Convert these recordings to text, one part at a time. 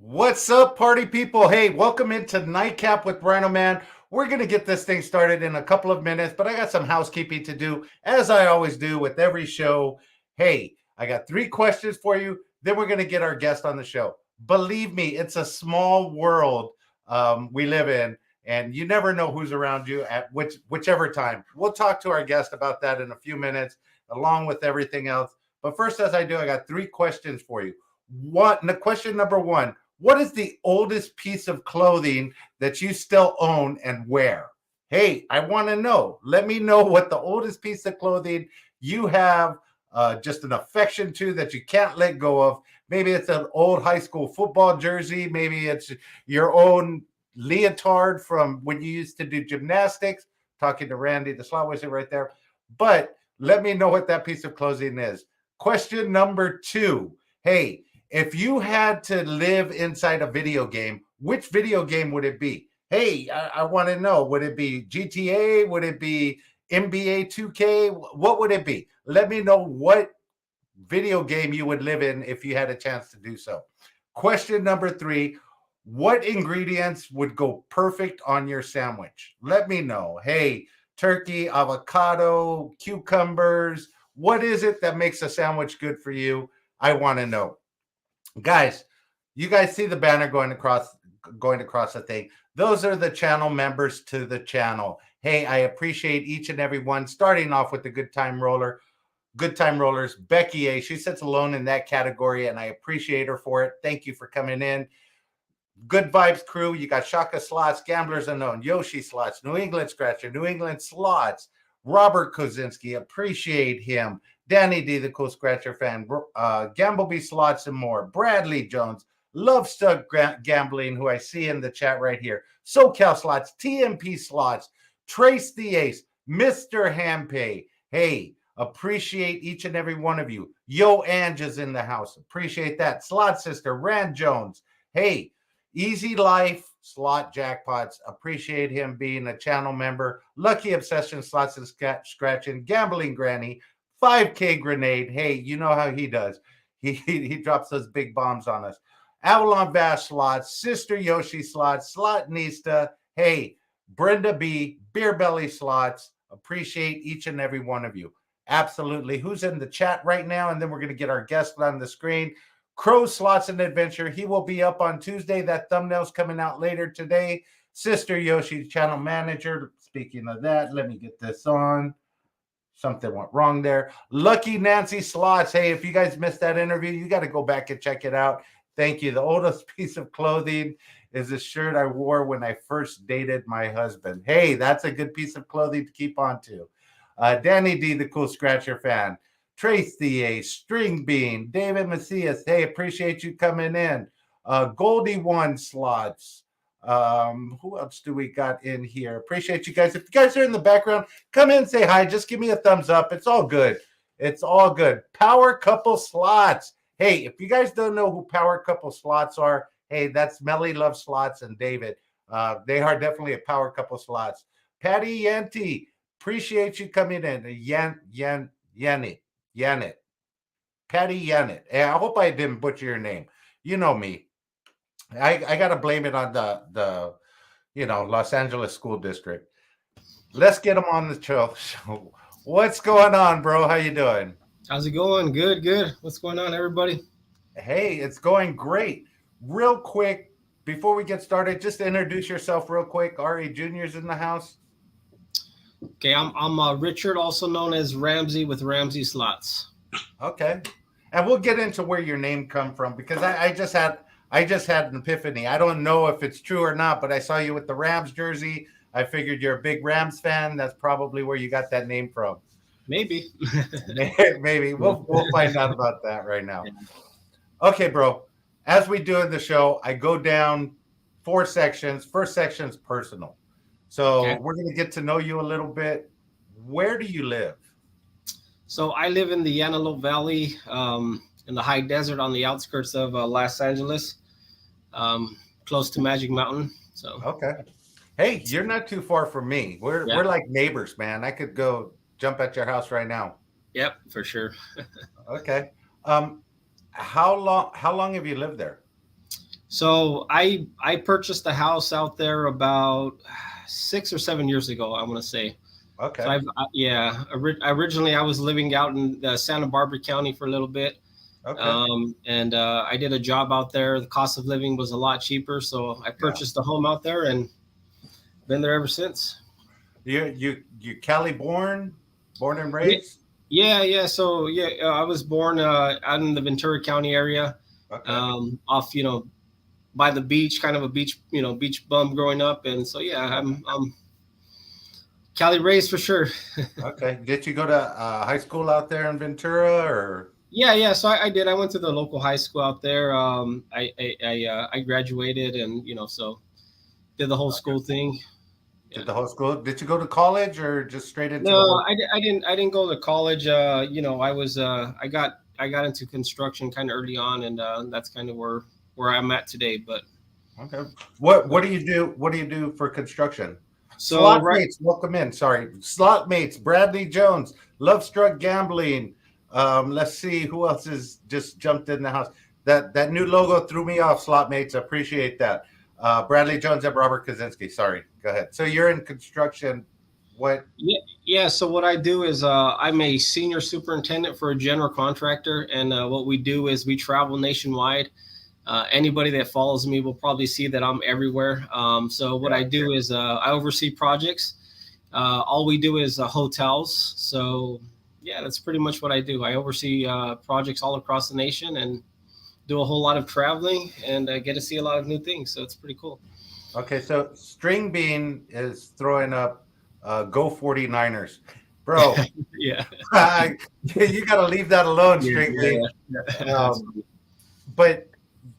What's up, party people? Hey, welcome into Nightcap with RhinoMan. We're going to get this thing started in a couple of minutes, but I got some housekeeping to do, as I always do with every show. Hey, I got 3 questions for you. Then we're going to get our guest on the show. Believe me, it's a small world we live in, and you never know who's around you at whichever time. We'll talk to our guest about that in a few minutes, along with everything else. But first, as I do, I got 3 questions for you. Question number 1. What is the oldest piece of clothing that you still own and wear? Hey, I want to know. Let me know what the oldest piece of clothing you have just an affection to that you can't let go of. Maybe it's an old high school football jersey. Maybe it's your own leotard from when you used to do gymnastics. Talking to Randy, the slot wizard right there. But let me know what that piece of clothing is. Question number 2. Hey, if you had to live inside a video game, which video game would it be? Hey, I want to know. Would it be GTA? Would it be NBA 2K? What would it be? Let me know what video game you would live in if you had a chance to do so. Question number 3. What ingredients would go perfect on your sandwich? Let me know. Hey, turkey, avocado, cucumbers. What is it that makes a sandwich good for you? I want to know. Guys, you guys see the banner going across the thing. Those are the channel members to the channel. Hey, I appreciate each and every one, starting off with the good time rollers. Becky A, she sits alone in that category, and I appreciate her for it. Thank you for coming in. Good vibes crew. You got Shaka Slots, Gamblers Unknown, Yoshi Slots, New England Scratcher, New England Slots, Robert Kozinski, appreciate him. Danny D, the Cool Scratcher fan, Gambleby Slots and more. Bradley Jones, Love Stuck Gambling, who I see in the chat right here. SoCal Slots, TMP Slots, Trace the Ace, Mr. Hampay. Hey, appreciate each and every one of you. Yo Ange is in the house. Appreciate that. Slot Sister, Rand Jones. Hey, Easy Life, Slot Jackpots. Appreciate him being a channel member. Lucky Obsession, Slots and Scratching, Gambling Granny, 5K Grenade. Hey, you know how he does. He drops those big bombs on us. Avalon Bash Slots, Sister Yoshi Slots, Slot Nista. Hey, Brenda B, Beer Belly Slots. Appreciate each and every one of you. Absolutely. Who's in the chat right now? And then we're going to get our guest on the screen. Crow Slots and Adventure. He will be up on Tuesday. That thumbnail's coming out later today. Sister Yoshi, channel manager. Speaking of that, let me get this on. Something went wrong there. Lucky Nancy Slots. Hey, if you guys missed that interview, you got to go back and check it out. Thank you. The oldest piece of clothing is a shirt I wore when I first dated my husband. Hey, that's a good piece of clothing to keep on to. Danny D, the Cool Scratcher fan. Trace the A, String Bean, David Macias. Hey, appreciate you coming in. Goldie One Slots. Who else do we got in here? Appreciate you guys. If you guys are in the background, come in and say hi. Just give me a thumbs up. It's all good. It's all good. Power Couple Slots. Hey, if you guys don't know who Power Couple Slots are, hey, that's Melly Love Slots and David. They are definitely a Power Couple Slots. Patty Yanti, appreciate you coming in. Yanit. Patty Yanit. Hey, I hope I didn't butcher your name. You know me. I got to blame it on the Los Angeles School District. Let's get them on the show. What's going on, bro? How you doing? How's it going? Good. What's going on, everybody? Hey, it's going great. Real quick, before we get started, just introduce yourself real quick. R.A. Jr.'s in the house. Okay, I'm Richard, also known as Ramsay with Ramsay Slots. Okay, and we'll get into where your name come from because I just had an epiphany. I don't know if it's true or not, but I saw you with the Rams jersey. I figured you're a big Rams fan. That's probably where you got that name from. Maybe. Maybe. We'll find out about that right now. Okay, bro. As we do in the show, I go down 4 sections. First section is personal. So we're going to get to know you a little bit. Where do you live? So I live in the Antelope Valley, in the high desert on the outskirts of Los Angeles, close to Magic Mountain. So okay. Hey, you're not too far from me. We're like neighbors, man. I could go jump at your house right now. Yep, for sure. Okay. How long have you lived there? So I purchased a house out there about 6 or 7 years ago, I want to say. So Okay. yeah, originally I was living out in Santa Barbara County for a little bit. Okay. And I did a job out there. The cost of living was a lot cheaper, so I Yeah. purchased a home out there and been there ever since. You Cali born and Yeah, raised? yeah. So yeah, I was born out in the Ventura County area, Okay. off by the beach, kind of a beach beach bum growing up, and so yeah, I'm Cali raised for sure. Okay. Did you go to high school out there in Ventura or Yeah. So I did. I went to the local high school out there. I graduated, and so did the whole school thing. did Yeah. the whole school? Did you go to college or just straight into the No, work? I didn't. I didn't go to college. I got into construction kind of early on, and that's kind of where I'm at today. But Okay. What do you do? What do you do for construction? so Slot right, mates, welcome in. Sorry, slot mates. Bradley Jones, Love Struck Gambling. Let's see who else has just jumped in the house. That new logo threw me off. Slot mates, appreciate that. Bradley Jones and Robert Kaczynski. Sorry, go ahead. So you're in construction. What? yeah. So what I do is I'm a senior superintendent for a general contractor, and what we do is we travel nationwide. Anybody that follows me will probably see that I'm everywhere. So what Yeah. I do is I oversee projects. All we do is hotels. So yeah, that's pretty much what I do. I oversee projects all across the nation and do a whole lot of traveling and get to see a lot of new things. So it's pretty cool. Okay, so String Bean is throwing up Go 49ers. Bro, Yeah. you got to leave that alone, Yeah. String Bean. Yeah. Um, but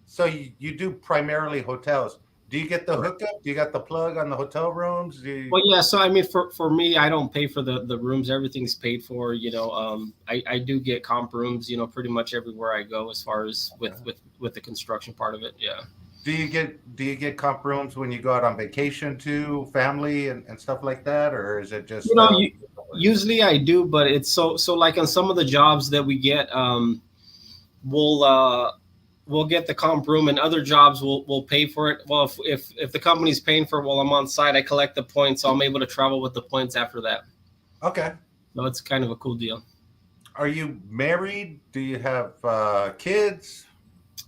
so you do primarily hotels. Do you get the hookup? Do you got the plug on the hotel rooms? Do you, Well, yeah. So I mean, for me, I don't pay for the rooms. Everything's paid for. I do get comp rooms. Pretty much everywhere I go, as far as with the construction part of it. Yeah. do you get comp rooms when you go out on vacation too, family and stuff like that, or is it You just know, you, Usually I do, but it's so like on some of the jobs that we get, we'll we'll get the comp room, and other jobs will pay for it. Well, if the company's paying for it while I'm on site, I collect the points, so I'm able to travel with the points after that. okay? So it's kind of a cool deal. Are you married? Do you have kids?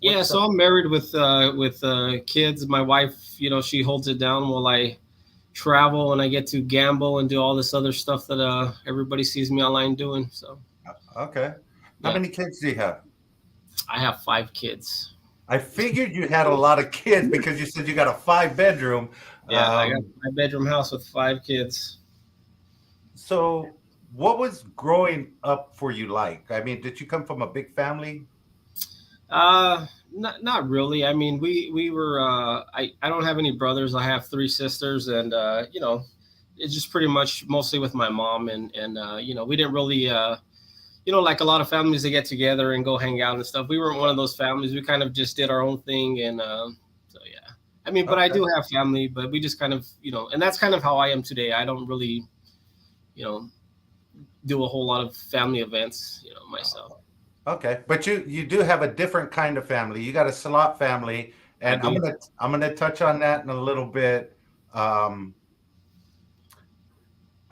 Yeah, What's so up? I'm married with kids. My wife, she holds it down while I travel, and I get to gamble and do all this other stuff that everybody sees me online doing. So Okay. How yeah, many kids do you have? I have 5 kids. I figured you had a lot of kids because you said you got a 5 bedroom. Yeah, I got Um, my bedroom house with 5 kids. so, what was growing up for you like? I mean, did you come from a big family? Not really. I mean, we were. I don't have any brothers. I have 3 sisters, and it's just pretty much mostly with my mom, and we didn't really like a lot of families that get together and go hang out and stuff. We weren't one of those families. We kind of just did our own thing, and so yeah. I mean, but I Okay. do have family, but we just kind of and that's kind of how I am today. I don't really you know do a whole lot of family events myself. Okay. But you do have a different kind of family. You got a slot family, I and I'm do. gonna I'm gonna touch on that in a little bit. Um,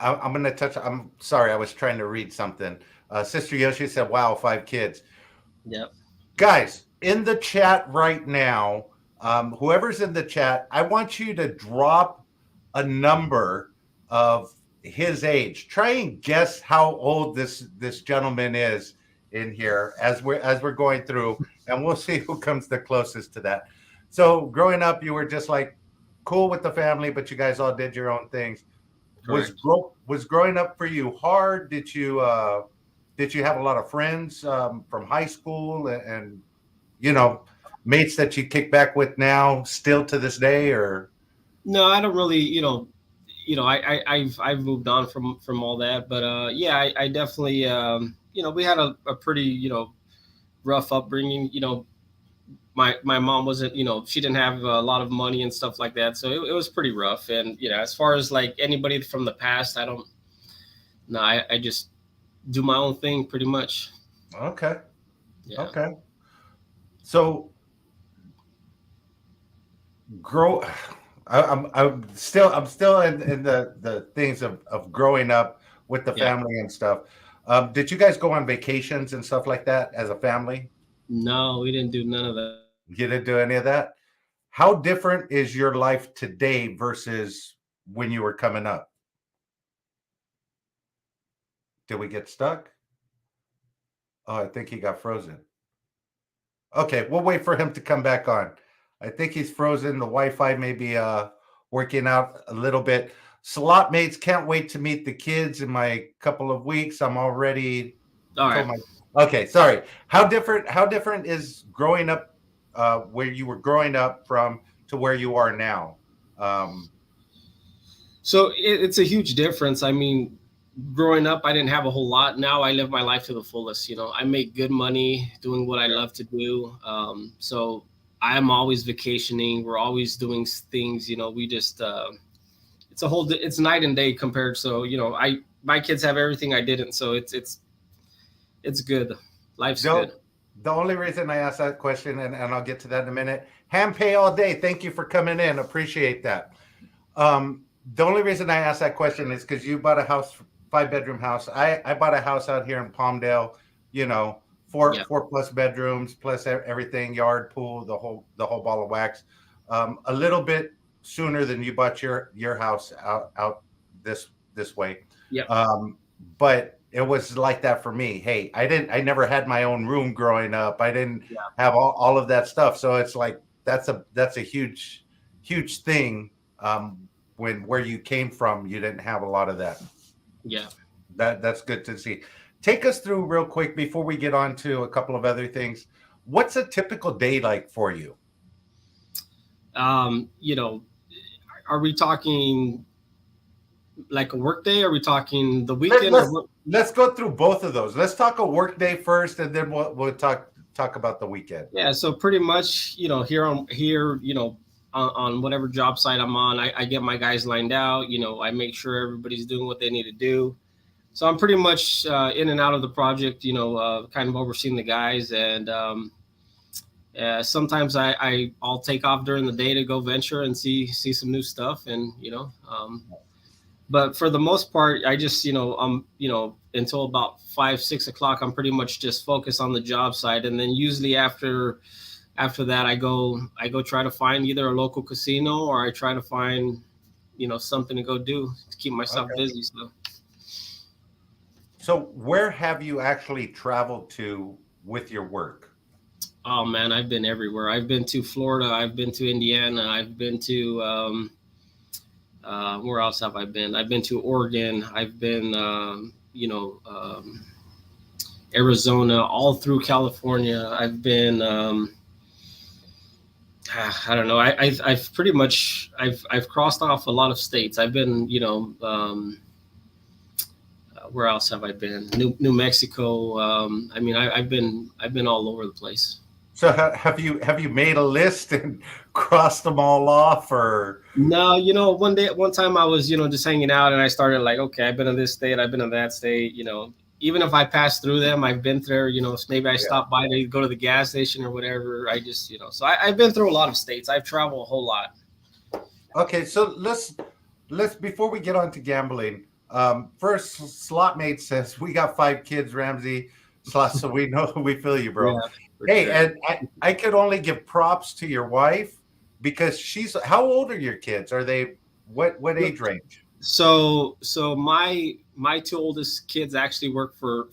I'm gonna touch. I'm sorry, I was trying to read something. Sister Yoshi said, "Wow, 5 kids." Yep. Guys, in the chat right now, whoever's in the chat, I want you to drop a number of his age. Try and guess how old this gentleman is in here as we're going through, and we'll see who comes the closest to that. So, growing up, you were just like cool with the family, but you guys all did your own things. Was Correct. was growing up for you hard? Did you have a lot of friends from high school and you know mates that you kick back with now still to this day or No, I don't really. I've moved on from all that, but yeah, I definitely. We had a pretty rough upbringing. My mom wasn't. She didn't have a lot of money and stuff like that, so it was pretty rough. And as far as like anybody from the past, I don't. No, I just do my own thing pretty much. okay Yeah. okay so grow. I'm still in the things of growing up with the Yeah. family and stuff. Did you guys go on vacations and stuff like that as a family? No, we didn't do none of that. You didn't do any of that? How different is your life today versus when you were coming up? Did we get stuck? Oh, I think he got frozen. Okay, we'll wait for him to come back on. I think he's frozen. The Wi-Fi may be working out a little bit. Slot mates, can't wait to meet the kids in my couple of weeks. I'm already All told right. my okay, sorry. How different is growing up where you were growing up from to where you are now? Um, So it's a huge difference. I mean, growing up, I didn't have a whole lot. Now I live my life to the fullest. You know, I make good money doing what I yeah. love to do. So I'm always vacationing. We're always doing things. You know, we just it's a whole it's night and day compared. So you know, I my kids have everything I didn't. So it's good. Life's The, good. the only reason I asked that question, and I'll get to that in a minute. Hand pay all day. Thank you for coming in. Appreciate that. The only reason I asked that question is because you bought a house, 5 bedroom house. I bought a house out here in Palmdale. You know, Yeah. four plus bedrooms plus everything, yard, pool, the whole ball of wax. A little bit sooner than you bought your house out this way. Yep. But it was like that for me. Hey, I never had my own room growing up. I didn't Yeah. have all of that stuff. So it's like that's a huge thing. When where you came from, you didn't have a lot of that. Yeah. That's good to see. Take us through real quick before we get on to a couple of other things. What's a typical day like for you? You know, are we talking like a work day? Are we talking the Let, weekend or let's what? let's go through both of those. Let's talk a work day first, and then we'll talk about the weekend. Yeah, so pretty much, you know, here, you know, on whatever job site I'm on, I get my guys lined out. You know, I make sure everybody's doing what they need to do. So I'm pretty much in and out of the project. You know, kind of overseeing the guys, and sometimes I'll take off during the day to go venture and see some new stuff, and you know, but for the most part, I just you know until about 5 6 o'clock, I'm pretty much just focused on the job site, and then usually after that I go try to find either a local casino or I try to find something to go do to keep myself Okay. busy. So So where have you actually traveled to with your work? oh man, I've been everywhere. I've been to Florida, I've been to Indiana, I've been to where else have I been? I've been to Oregon, I've been Arizona, all through California. I've been I don't know. I've pretty much I've crossed off a lot of states. I've been, where else have I been? New Mexico. I mean, I've been all over the place. So have you made a list and crossed them all off, or No, one time I was, just hanging out, and I started like, okay, I've been in this state, I've been in that state. Even if I pass through them, I've been there. Maybe I yeah? stop by to go to the gas station or whatever. I just, so I've been through a lot of states. I've traveled a whole lot. Okay, so let's before we get on to gambling. First, Slotmate says we got 5 kids, Ramsay Slots, so we know we feel you, Yeah, bro. for Hey, sure. and I could only give props to your wife because she's. How old are your kids? Are they what age range? So my two oldest kids actually work for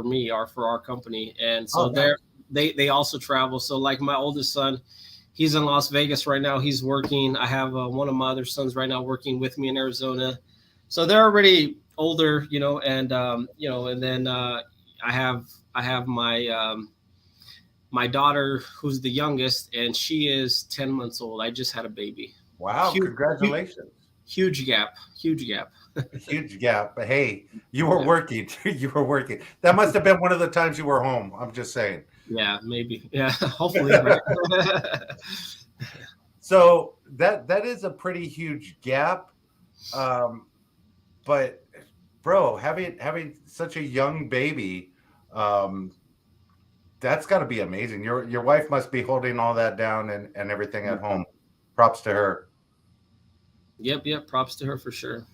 me or for our company, and so Oh, nice. they also travel. So like my oldest son, he's in Las Vegas right now. He's working. I have one of my other sons right now working with me in Arizona. So they're already older, and then I have my daughter who's the youngest, and she is 10 months old. I just had a baby. Wow, Huge, huge, congratulations. huge gap. Huge gap. A huge gap. But hey, you were Yeah. working. You were working. That must have been one of the times you were home. I'm just saying. Yeah, maybe. Yeah, hopefully, right? So that is a pretty huge gap. Um, but bro, having such a young baby, um, that's got to be amazing. Your wife must be holding all that down and everything at home. props to her. Yep. Props to her for sure.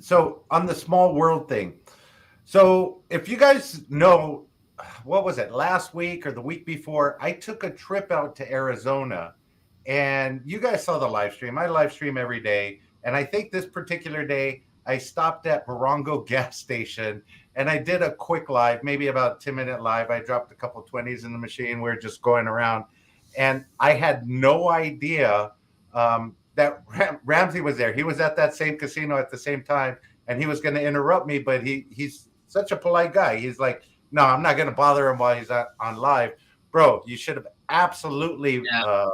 So on the small world thing, so if you guys know, what was it, last week or the week before, I took a trip out to Arizona, and you guys saw the live stream. I live stream every day, and I think this particular day I stopped at Morongo gas station and I did a quick live, maybe about 10-minute live. I dropped a couple 20s in the machine. We're just going around, and I had no idea that Ramsay was there. He was at that same casino at the same time, and he was going to interrupt me, but he's such a polite guy. He's like, no, I'm not going to bother him while he's on live. Bro, you should have absolutely. Yeah.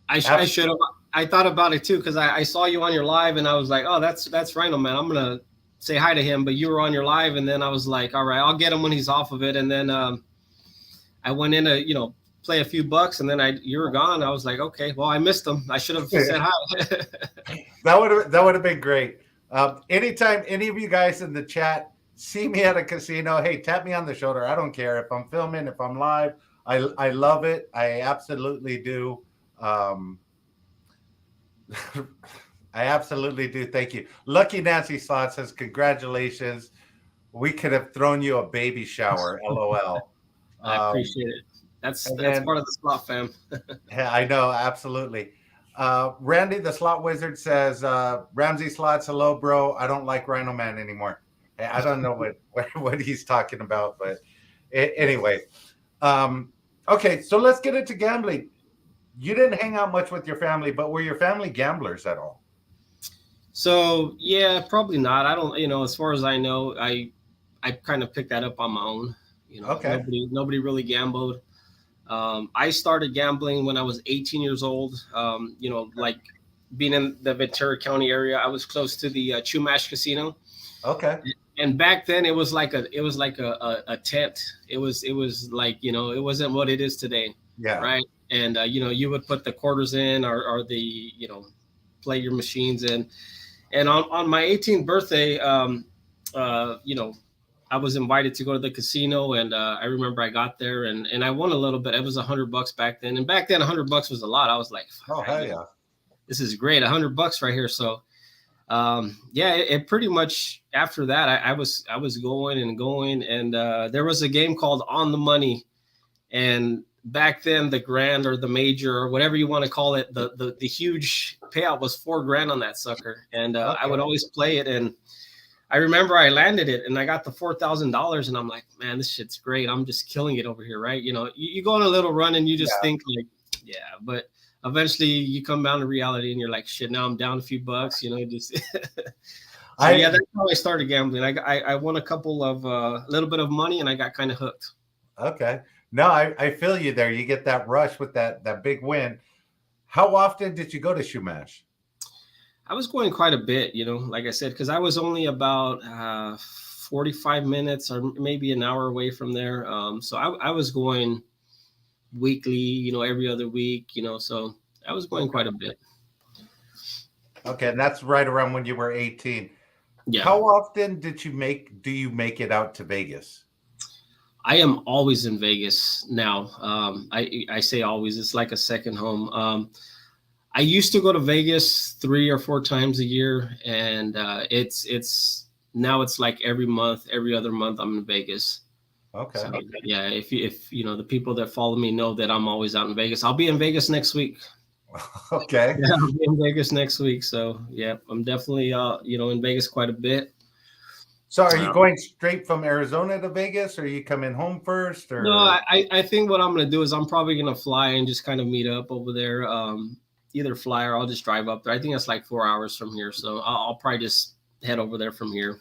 I should have. I thought about it too, because I saw you on your live, and I was like, oh, that's RhinoMan. I'm going to say hi to him, but you were on your live, and then I was like, all right, I'll get him when he's off of it. And then I went in to, play a few bucks, and then you were gone. I was like, okay, well, I missed him. I should have said hi. That would have been great. Anytime any of you guys in the chat see me at a casino, hey, tap me on the shoulder. I don't care if I'm filming, if I'm live. I love it. I absolutely do. I absolutely do. Thank you. Lucky Nancy Slot says, congratulations. We could have thrown you a baby shower. LOL. I appreciate it. That's part of the slot fam. Yeah, I know. Absolutely. Randy, the slot wizard, says, Ramsay Slots, hello, bro. I don't like RhinoMan anymore. I don't know what he's talking about, but anyway. Okay, so let's get into gambling. You didn't hang out much with your family, but were your family gamblers at all? So, yeah, probably not. I don't, as far as I know, I kind of picked that up on my own. Okay. Nobody really gambled. I started gambling when I was 18 years old. Like being in the Ventura County area, I was close to the Chumash Casino. Okay. And back then it was like a tent. It was like, it wasn't what it is today. Yeah. Right. And, you would put the quarters in or the, play your machines in. And on my 18th birthday, I was invited to go to the casino, and I remember I got there and I won a little bit. It was $100 back then. And back then $100 was a lot. I was like, oh, hell yeah. This is great. $100 right here. So, it pretty much after that, I was going and going, and there was a game called On the Money. And back then the grand or the major or whatever you want to call it, the huge payout was $4,000 on that sucker. And okay. I would always play it. And I remember I landed it and I got the $4,000 and I'm like, man, this shit's great. I'm just killing it over here. Right. You go on a little run and you just think like, yeah, but eventually you come down to reality and you're like, shit, now I'm down a few bucks, just. That's how I started gambling. I won a couple of a little bit of money and I got kind of hooked. Okay. No, I feel you there. You get that rush with that big win. How often did you go to Chumash? I was going quite a bit, like I said, because I was only about 45 minutes or maybe an hour away from there. So I was going weekly, every other week, so I was going quite a bit. Okay. And that's right around when you were 18. Yeah. How often do you make it out to Vegas? I am always in Vegas now. I say always, it's like a second home. I used to go to Vegas 3 or 4 times a year, and it's now it's like every month, every other month I'm in Vegas. Okay. So, yeah, if the people that follow me know that I'm always out in Vegas. I'll be in Vegas next week. Okay. Yeah, I'll be in Vegas next week. So yeah, I'm definitely in Vegas quite a bit. So are you going straight from Arizona to Vegas, or are you coming home first? Or? No, I think what I'm going to do is I'm probably going to fly and just kind of meet up over there. Either fly or I'll just drive up there. I think that's like 4 hours from here. So I'll probably just head over there from here.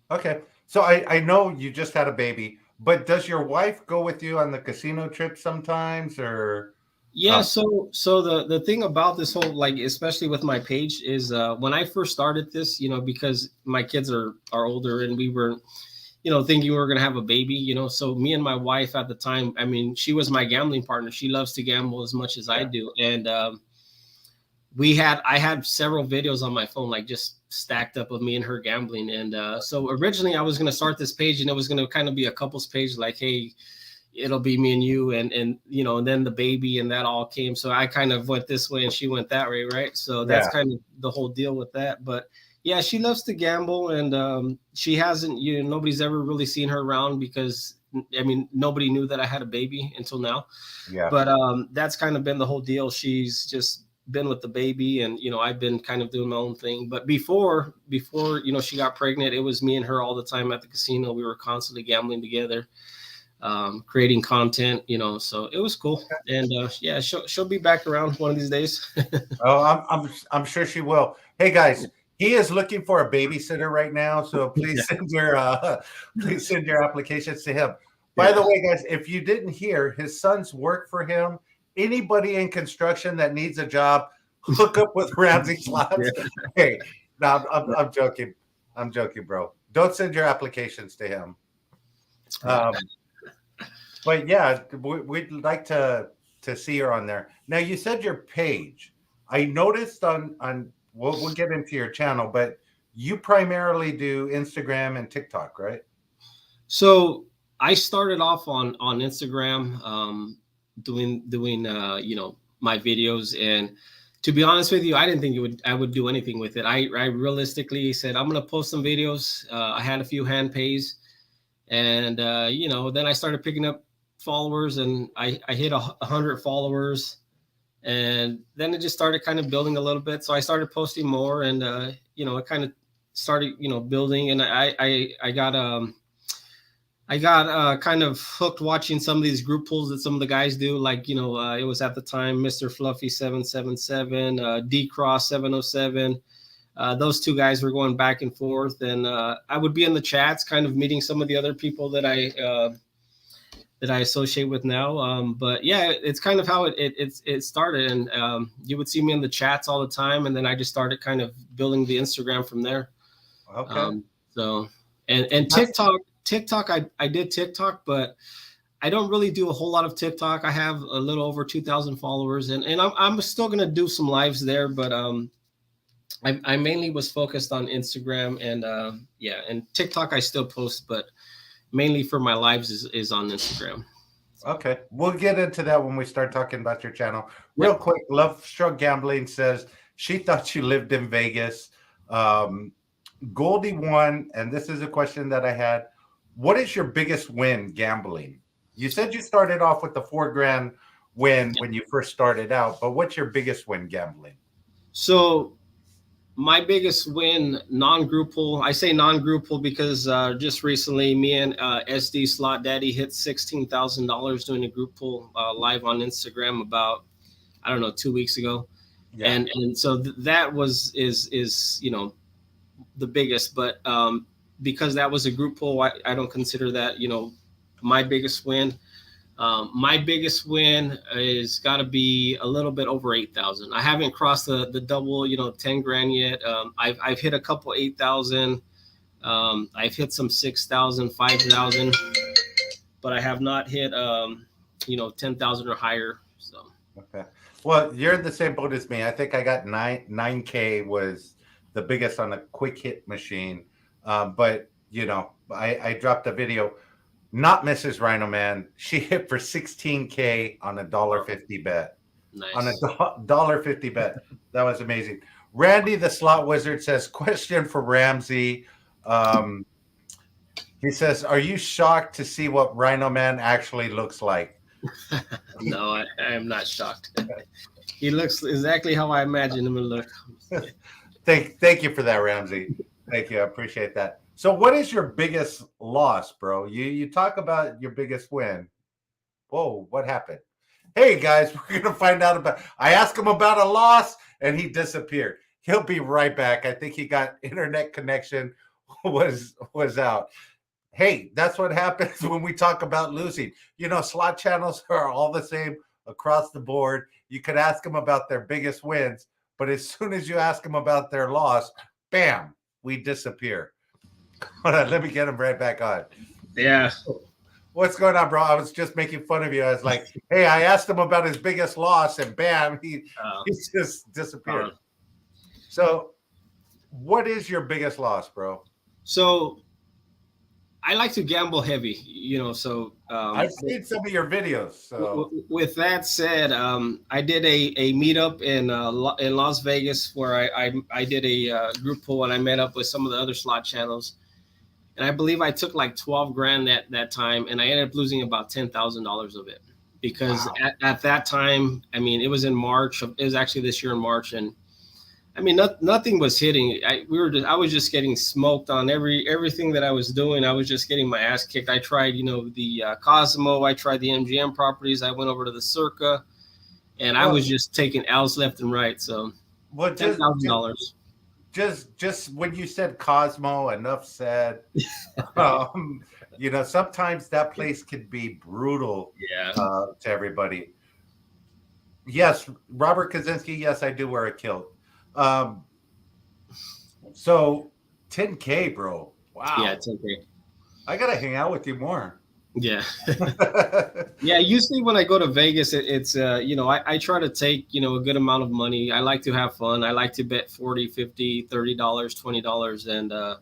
Okay. So I know you just had a baby, but does your wife go with you on the casino trip sometimes, or? Yeah. So the thing about this whole, like, especially with my page is when I first started this, because my kids are older and we were, thinking we were going to have a baby, so me and my wife at the time, I mean, she was my gambling partner. She loves to gamble as much as I do. And, I had several videos on my phone, like just stacked up of me and her gambling. And so originally I was going to start this page and it was going to kind of be a couples page, like, hey, it'll be me and you, and you know, and then the baby, and that all came. So I kind of went this way and she went that way, right? So that's kind of the whole deal with that. But yeah, she loves to gamble, and she hasn't, you know, nobody's ever really seen her around because, I mean, nobody knew that I had a baby until now. Yeah. But that's kind of been the whole deal. She's just been with the baby, and you know, I've been kind of doing my own thing. But before you know, she got pregnant, it was me and her all the time at the casino. We were constantly gambling together, creating content, you know, so it was cool. And yeah, she'll be back around one of these days. Oh, I'm sure she will. Hey guys, he is looking for a babysitter right now, so please send your applications to him. By the way, guys, if you didn't hear, his sons work for him. Anybody in construction that needs a job, hook up with RhinoMan Slots. Hey, no, I'm joking. I'm joking, bro. Don't send your applications to him. But yeah, we'd like to see her on there. Now, you said your page. I noticed on we'll get into your channel, but you primarily do Instagram and TikTok, right? So I started off on Instagram, doing you know, my videos, and to be honest with you, I didn't think I would do anything with it. I realistically said I'm gonna post some videos. I had a few hand pays, and you know, then I started picking up followers, and I hit 100 followers, and then it just started kind of building a little bit. So I started posting more, and you know, it kind of started, you know, building, and I got kind of hooked watching some of these group pulls that some of the guys do. Like, you know, it was at the time Mr. Fluffy 777, D Cross 707. Those two guys were going back and forth, and I would be in the chats, kind of meeting some of the other people that I associate with now. But yeah, it's kind of how it started, and you would see me in the chats all the time, and then I just started kind of building the Instagram from there. Okay. So and TikTok, I did TikTok, but I don't really do a whole lot of TikTok. I have a little over 2,000 followers, and I'm still gonna do some lives there, but I mainly was focused on Instagram, and yeah, and TikTok I still post, but mainly for my lives is on Instagram. Okay, we'll get into that when we start talking about your channel. Real quick, Love Struck Gambling says she thought you lived in Vegas. Goldie won, and this is a question that I had. What is your biggest win gambling? You said you started off with the $4,000 win when you first started out, but what's your biggest win gambling? So my biggest win non-group pull, I say non-group pull because just recently me and SD Slot Daddy hit $16,000 doing a group pull live on Instagram about, I don't know, 2 weeks ago. Yeah. And so that is you know, the biggest, but because that was a group pull, I don't consider that, you know, my biggest win. My biggest win is got to be a little bit over 8,000. I haven't crossed the double, you know, 10 grand yet. I've hit a couple 8,000. I've hit some 6,000, 5,000, but I have not hit, you know, 10,000 or higher. So okay, well, you're in the same boat as me. I think I got 9K was the biggest on a quick hit machine, but you know, I dropped a video. Not Mrs. RhinoMan. She hit for 16K on a $1.50 bet. Nice. On a $1.50 bet. That was amazing. Randy the Slot Wizard says, question for Ramsay. He says, are you shocked to see what RhinoMan actually looks like? No, I am not shocked. He looks exactly how I imagine him to look. Thank you for that, Ramsay. Thank you. I appreciate that. So what is your biggest loss, bro? You talk about your biggest win. Whoa, what happened? Hey, guys, we're going to find out about – I asked him about a loss, and he disappeared. He'll be right back. I think he got internet connection was out. Hey, that's what happens when we talk about losing. You know, slot channels are all the same across the board. You could ask them about their biggest wins, but as soon as you ask them about their loss, bam, we disappear. Hold on, let me get him right back on. Yeah. What's going on, bro? I was just making fun of you. I was like, hey, I asked him about his biggest loss, and bam, he just disappeared. So what is your biggest loss, bro? So I like to gamble heavy, so I've seen some of your videos. So with that said, I did a meetup in Las Vegas where I did a group pool, and I met up with some of the other slot channels, and I believe I took like 12 grand that time, and I ended up losing about $10,000 of it because wow. at that time, I mean, it was in March. It was actually this year in March, and I mean, nothing was hitting. I was just getting smoked on everything that I was doing. I was just getting my ass kicked. I tried, the Cosmo. I tried the MGM properties. I went over to the Circa, and I was just taking L's left and right. So, well, $10,000. Just when you said Cosmo, enough said. Sometimes that place can be brutal. Yeah. To everybody. Yes, Robert Kaczynski. Yes, I do wear a kilt. So 10K, bro. Wow. Yeah, 10K. I gotta hang out with you more. Yeah. Yeah. Usually when I go to Vegas, it's I try to take, a good amount of money. I like to have fun. I like to bet $40, $50, $30, $20. And, I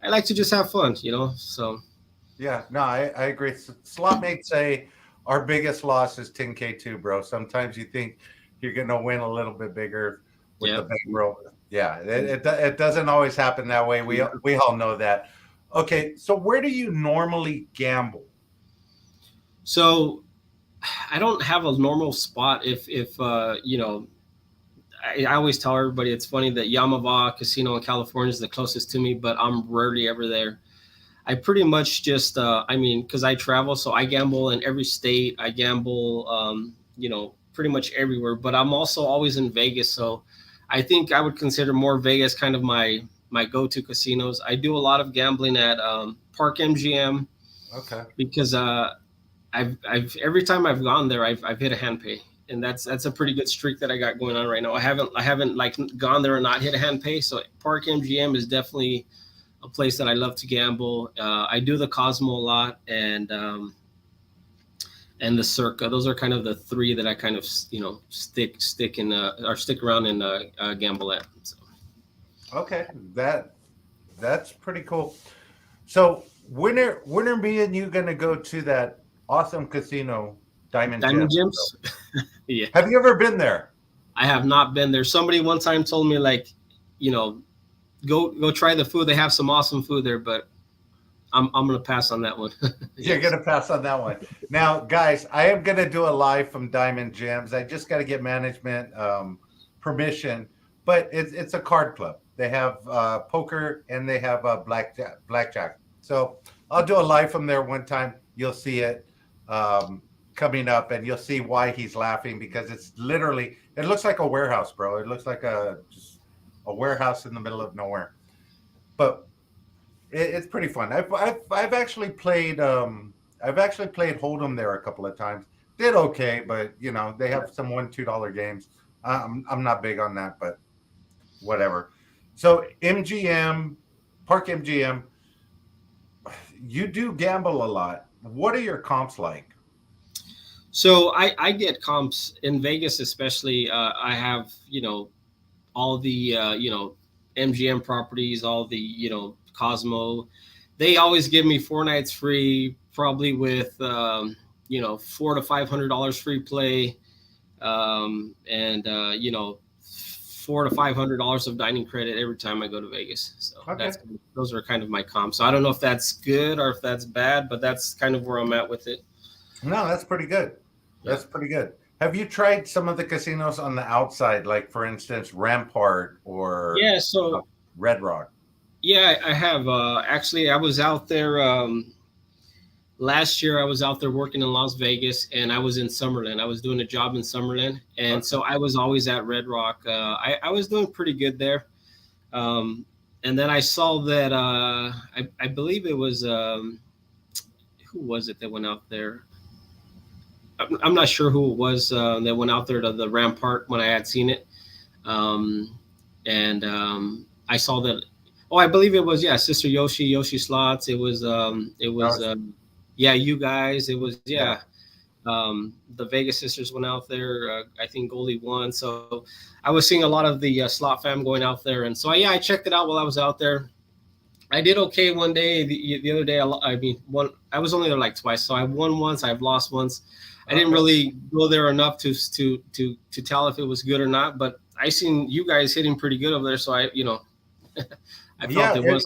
like to just have fun, so. Yeah, no, I agree. Slot mates say our biggest loss is 10K too, bro. Sometimes you think you're gonna win a little bit bigger with the bankroll. Yeah, it doesn't always happen that way. We all know that. Okay, so where do you normally gamble? So I don't have a normal spot. If I always tell everybody it's funny that Yamava Casino in California is the closest to me, but I'm rarely ever there. I pretty much just, because I travel, so I gamble in every state. I gamble, pretty much everywhere. But I'm also always in Vegas, so I think I would consider more Vegas kind of my go-to casinos. I do a lot of gambling at Park MGM. Okay. Because I've every time I've gone there, I've hit a hand pay, and that's a pretty good streak that I got going on right now. I haven't like gone there and not hit a hand pay. So Park MGM is definitely a place that I love to gamble. I do the Cosmo a lot, and the Circa. Those are kind of the three that I kind of stick around and gamble at. So. Okay, that's pretty cool. So when are me and you gonna go to that awesome casino, Diamond Gems? Yeah. Have you ever been there? I have not been there. Somebody one time told me go try the food. They have some awesome food there, but I'm gonna pass on that one. You're gonna pass on that one. Now, guys, I am gonna do a live from Diamond Gems. I just got to get management permission, but it's a card club. They have poker and they have blackjack. So I'll do a live from there one time. You'll see it coming up, and you'll see why he's laughing, because it's literally, it looks like a warehouse, bro. It looks like just a warehouse in the middle of nowhere. But it's pretty fun. I've actually played Hold'em there a couple of times. Did okay, but they have some $1-2 games. I'm not big on that, but whatever. So MGM, Park MGM, you do gamble a lot. What are your comps like? So I get comps in Vegas, especially. I have all the MGM properties, all the Cosmo. They always give me 4 nights free, probably with $400 to $500 free play, and $400 to $500 of dining credit every time I go to Vegas. So okay. Those are kind of my comps. So I don't know if that's good or if that's bad, but that's kind of where I'm at with it. No, that's pretty good. That's pretty good. Have you tried some of the casinos on the outside, like for instance Rampart or Red Rock? Yeah, I have. Actually, I was out there last year. I was out there working in Las Vegas, and I was in Summerlin. I was doing a job in Summerlin, and so I was always at Red Rock. I was doing pretty good there, and then I saw that I believe it was who was it that went out there? I'm not sure who it was that went out there to the Rampart when I had seen it, and I saw that. Oh, I believe it was Sister Yoshi Slots. It was you guys. It was the Vegas sisters went out there. I think Goldie won. So I was seeing a lot of the slot fam going out there, and so I checked it out while I was out there. I did okay one day. The other day, I mean, I was only there like twice, so I won once, I've lost once. I didn't really go there enough to tell if it was good or not. But I seen you guys hitting pretty good over there, so I felt Yeah, it was.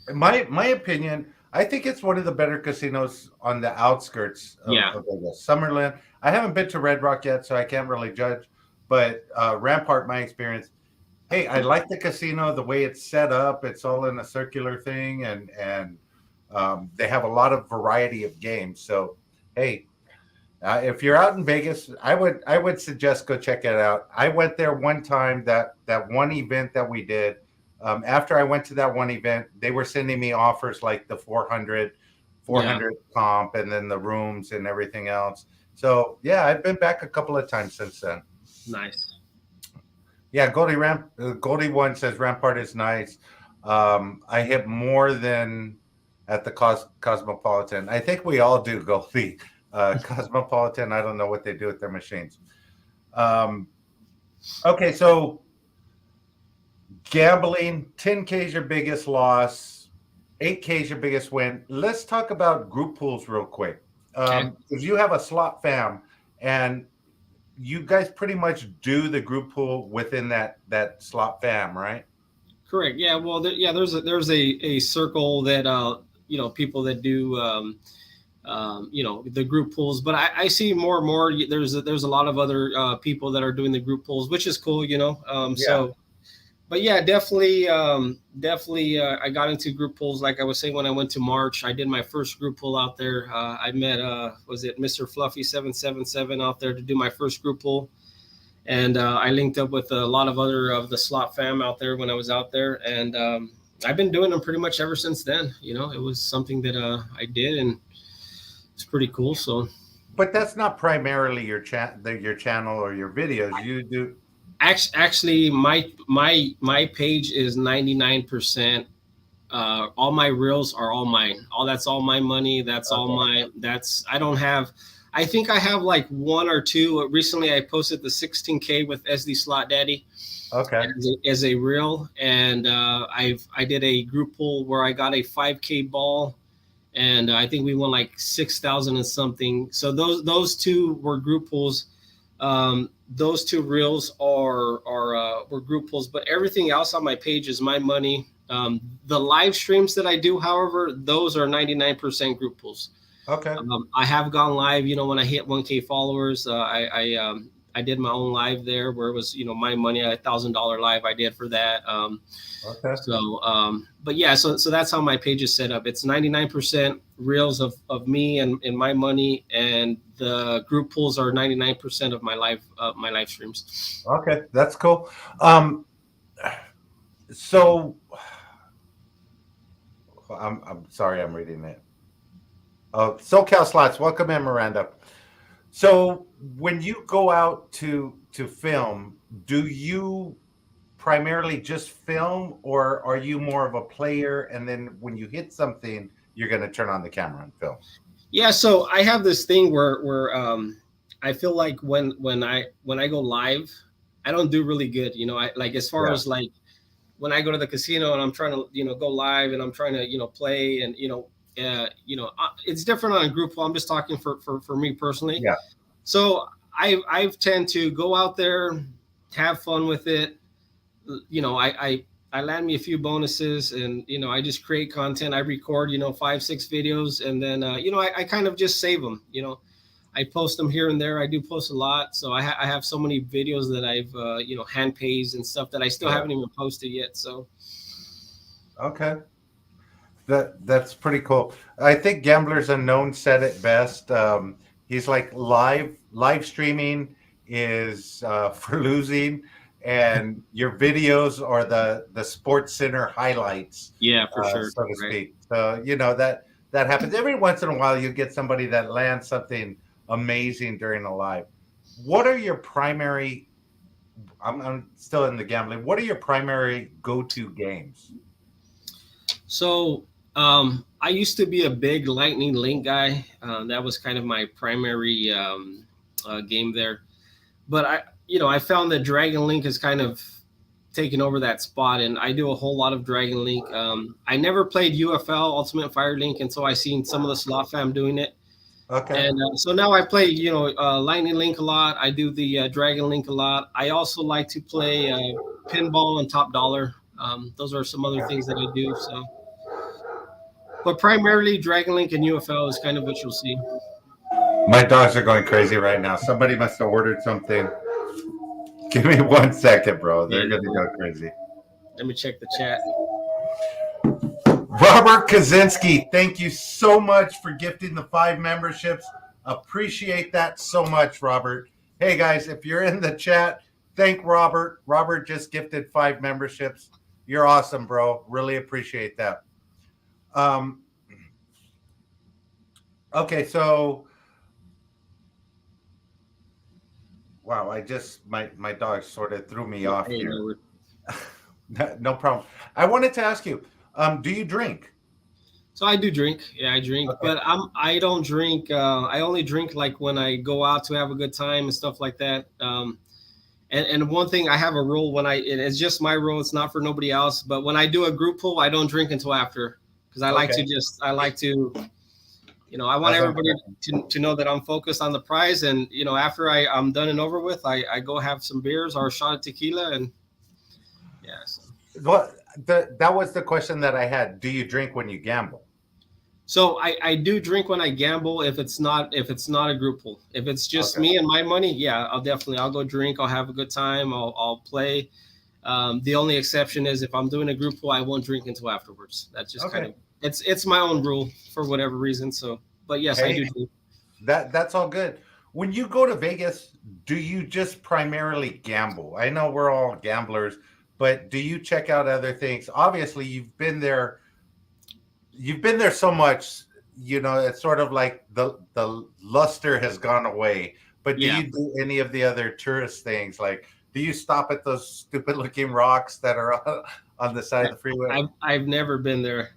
in my opinion, I think it's one of the better casinos on the outskirts Yeah, of Vegas. Summerlin. I haven't been to Red Rock yet, so I can't really judge. But Rampart, my experience. Hey, I like the casino the way it's set up. It's all in a circular thing, and they have a lot of variety of games. So, hey, if you're out in Vegas, I would suggest go check it out. I went there one time, that one event that we did. After I went to that one event, they were sending me offers like the 400, yeah, 400 comp, and then the rooms and everything else. So yeah, I've been back a couple of times since then. nice. Yeah, Goldie one says Rampart is nice. I hit more than at the Cosmopolitan. I think we all do, Goldie. Cosmopolitan, I don't know what they do with their machines. Um, okay, so gambling, 10K is your biggest loss, 8K is your biggest win. Let's talk about group pools real quick. Okay. Because you have a slot fam, and you guys pretty much do the group pool within that slot fam, right? Correct. Yeah. Well, there's a circle that people that do the group pools, but I see more and more. There's a lot of other people that are doing the group pools, which is cool. Yeah. But yeah, definitely, I got into group pools. Like I was saying, when I went to March, I did my first group pool out there. I met was it Mr. Fluffy 777 out there to do my first group pool. And I linked up with a lot of other of the slot fam out there when I was out there, and I've been doing them pretty much ever since then. It was something that I did, and it's pretty cool. So But that's not primarily your channel or your videos. You do. actually, my page is 99%. All my reels are all mine. That's all my money. That's all Okay. my. That's I don't have. I think I have like one or two. Recently, I posted the 16K with SD Slot Daddy Okay. as a reel, and I did a group pool where I got a 5K ball, and I think we won like 6,000 and something. So those two were group pools. Those two reels were group pools, but everything else on my page is my money. The live streams that I do, however, those are 99% group pools. Okay. I have gone live, when I hit 1K followers. I did my own live there where it was, my money, $1,000 live I did for that. Okay. But yeah, so that's how my page is set up. It's 99% reels of me and my money, and the group pools are 99% of my live streams. Okay. That's cool. So I'm sorry, I'm reading it. Oh, SoCal Slots, welcome in, Miranda. So when you go out to film, do you primarily just film, or are you more of a player, and then when you hit something, you're going to turn on the camera and film? Yeah, so I have this thing where I feel like when I go live, I don't do really good. I like, as far Yeah. as like when I go to the casino and I'm trying to go live and I'm trying to play, and it's different on a group. I'm just talking for me personally. Yeah. So I tend to go out there, have fun with it. I land me a few bonuses, and I just create content. I record 5-6 videos, and then I kind of just save them. I post them here and there. I do post a lot, so I have so many videos that I've hand pays and stuff that I still haven't even posted yet. So Okay. That's pretty cool. I think Gamblers Unknown said it best. He's like, live streaming is for losing, and your videos are the Sports Center highlights. yeah, for sure. So to Right. speak. So that happens every once in a while. You get somebody that lands something amazing during a live. What are your primary? I'm still in the gambling. What are your primary go-to games? So I used to be a big Lightning Link guy. That was kind of my primary game there. But I found that Dragon Link is kind of taken over that spot, and I do a whole lot of Dragon Link. I never played UFL Ultimate Fire Link until I seen some of the slot fam doing it, Okay. and so now I play Lightning Link a lot. I do the Dragon Link a lot. I also like to play pinball and top dollar. Those are some other things that I do. So, but primarily Dragon Link and UFL is kind of what you'll see. My dogs are going crazy right now. Somebody must have ordered something. Give me 1 second, bro. They're going to go crazy. Let me check the chat. Robert Kaczynski, thank you so much for gifting the 5 memberships. Appreciate that so much, Robert. Hey, guys, if you're in the chat, thank Robert. Robert just gifted 5 memberships. You're awesome, bro. Really appreciate that. Okay, so... Wow, my dog sort of threw me off here. No problem. I wanted to ask you, do you drink? So I do drink. Yeah, I drink, okay. But I don't drink. I only drink like when I go out to have a good time and stuff like that. And one thing, I have a rule it's just my rule. It's not for nobody else. But when I do a group pool, I don't drink until after, because I like to I want everybody to know that I'm focused on the prize. And, after I'm done and over with, I go have some beers or a shot of tequila. And yeah. So. Well, that was the question that I had. Do you drink when you gamble? So I do drink when I gamble if it's not a group pool. If it's just me and my money, yeah, I'll go drink. I'll have a good time. I'll play. The only exception is if I'm doing a group pool, I won't drink until afterwards. That's just kind of it's my own rule for whatever reason. So, but yes, I do drink. That's all good. When you go to Vegas, do you just primarily gamble? I know we're all gamblers, but do you check out other things? Obviously, you've been there so much, it's sort of like the luster has gone away. But do you do any of the other tourist things? Like, do you stop at those stupid looking rocks that are on the side of the freeway? I've never been there.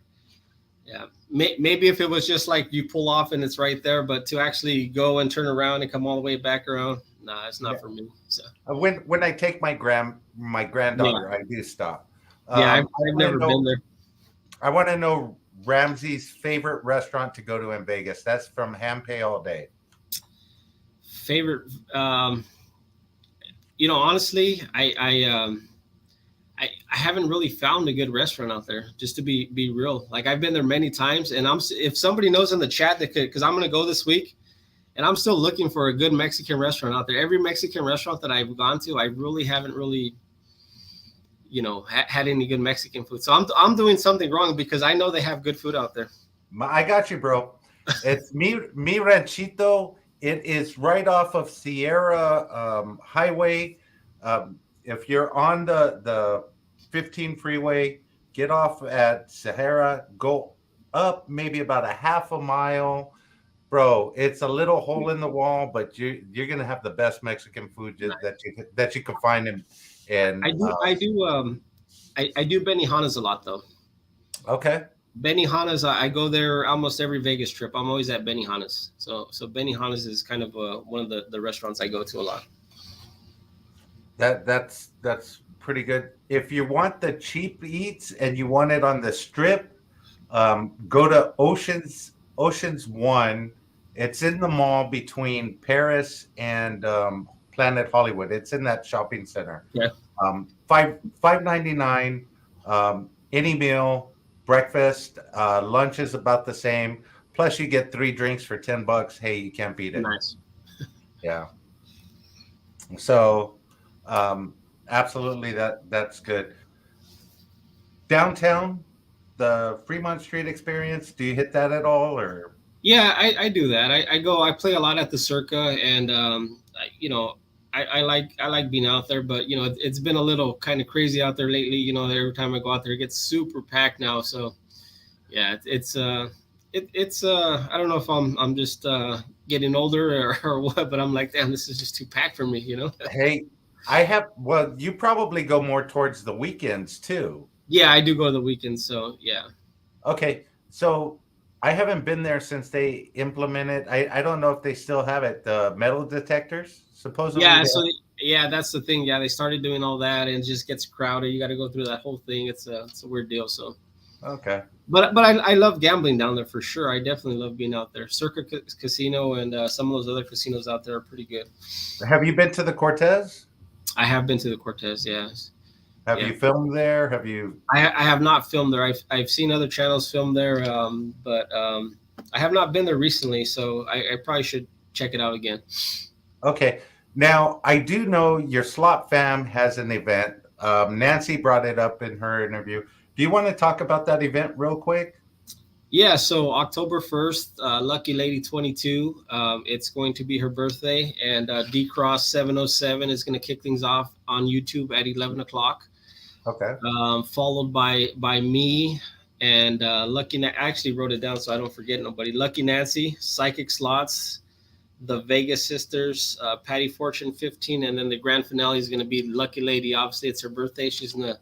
Yeah, maybe if it was just like you pull off and it's right there, but to actually go and turn around and come all the way back around, nah, it's not for me. So when I take my granddaughter, I do stop. I've never been there. I want to know Ramsay's favorite restaurant to go to in Vegas. That's from Ham Pay All Day. Favorite, honestly, I haven't really found a good restaurant out there, just to be real. Like, I've been there many times, and if somebody knows in the chat that could, because I'm going to go this week, and I'm still looking for a good Mexican restaurant out there. Every Mexican restaurant that I've gone to, I really haven't had any good Mexican food. So I'm doing something wrong, because I know they have good food out there. I got you, bro. It's Mi Ranchito. It is right off of Sierra Highway. If you're on the 15 freeway, get off at Sahara, go up maybe about a half a mile. Bro, it's a little hole in the wall, but you're gonna have the best Mexican food that you can find in. I do Benihana's a lot, though. Okay. Benihana's, I go there almost every Vegas trip. I'm always at Benihana's. So Benihana's is kind of one of the restaurants I go to a lot. That's pretty good. If you want the cheap eats and you want it on the strip, go to Oceans 1. It's in the mall between Paris and Planet Hollywood. It's in that shopping center. Yeah. $5.99. Any meal, breakfast, lunch is about the same. Plus, you get 3 drinks for $10. Hey, you can't beat it. Nice. Yeah. So, absolutely, that's good. Downtown, the Fremont Street experience. Do you hit that at all, or? Yeah, I do that. I play a lot at the Circa, and I like being out there, but it's been a little kind of crazy out there lately. Every time I go out there, it gets super packed now. So yeah, it's I don't know if I'm just getting older or what, but I'm like, damn, this is just too packed for me. Hey, you probably go more towards the weekends too. Yeah, I do go to the weekends. So yeah. Okay, so I haven't been there since they implemented. I don't know if they still have it. The metal detectors, supposedly. Yeah, so Yeah, that's the thing. Yeah, they started doing all that, and it just gets crowded. You got to go through that whole thing. It's a weird deal. So, Okay. but I love gambling down there for sure. I definitely love being out there. Circa Casino and some of those other casinos out there are pretty good. Have you been to the Cortez? I have been to the Cortez. Yes. Have Yeah. you filmed there? Have you? I have not filmed there. I've seen other channels film there, but I have not been there recently. So I probably should check it out again. Okay. Now, I do know your slot fam has an event. Nancy brought it up in her interview. Do you want to talk about that event real quick? Yeah, so October 1st, Lucky Lady 22, it's going to be her birthday, and D-Cross 707 is going to kick things off on YouTube at 11 o'clock. Okay. Followed by me and I actually wrote it down so I don't forget nobody. Lucky Nancy, Psychic Slots, the Vegas Sisters, Patty Fortune 15, and then the grand finale is going to be Lucky Lady. Obviously, it's her birthday. She's going to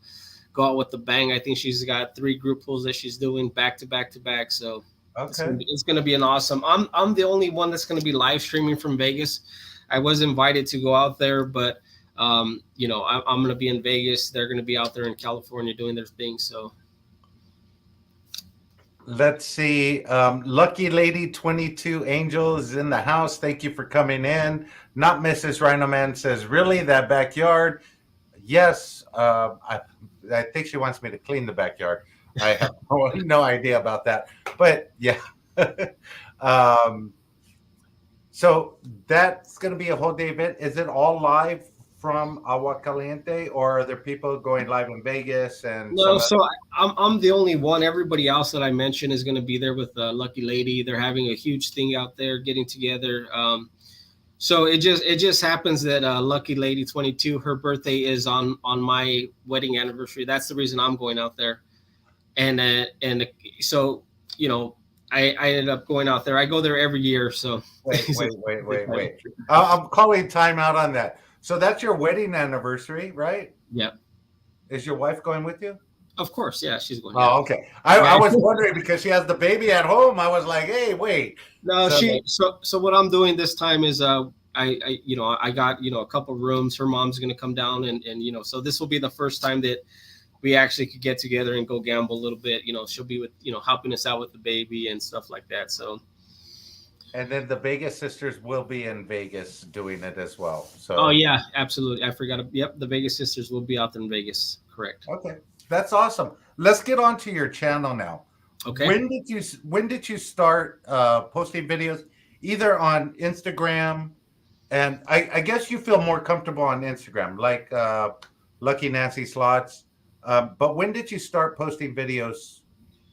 go out with the bang. I think she's got 3 group pulls that she's doing back to back to back. So okay, it's going to be an awesome. I'm the only one that's going to be live streaming from Vegas. I was invited to go out there, but I'm going to be in Vegas. They're going to be out there in California doing their thing. So let's see. Lucky Lady 22 Angel is in the house. Thank you for coming in. Not Mrs. RhinoMan says, really, that backyard? Yes. I think she wants me to clean the backyard. I have no idea about that, but yeah. So that's going to be a whole day event. Is it all live from Agua Caliente, or are there people going live in Vegas? And no, so I'm the only one. Everybody else that I mentioned is going to be there with Lucky Lady. They're having a huge thing out there, getting together. So it just happens that Lucky Lady 22, her birthday is on my wedding anniversary. That's the reason I'm going out there, and so I ended up going out there. I go there every year. So wait. I'm calling time out on that. So that's your wedding anniversary, right? Yeah. Is your wife going with you? Of course, yeah, she's going. Oh, okay. I was wondering because she has the baby at home. I was like, hey, wait. No, so what I'm doing this time is I got a couple rooms. Her mom's gonna come down and so this will be the first time that we actually could get together and go gamble a little bit. She'll be with helping us out with the baby and stuff like that. So. And then the Vegas Sisters will be in Vegas doing it as well. So. Oh yeah, absolutely. I forgot. Yep, the Vegas Sisters will be out there in Vegas. Correct. Okay, that's awesome. Let's get on to your channel now. Okay. When did you start posting videos, either on Instagram, and I guess you feel more comfortable on Instagram, like Lucky Nancy Slots. But when did you start posting videos,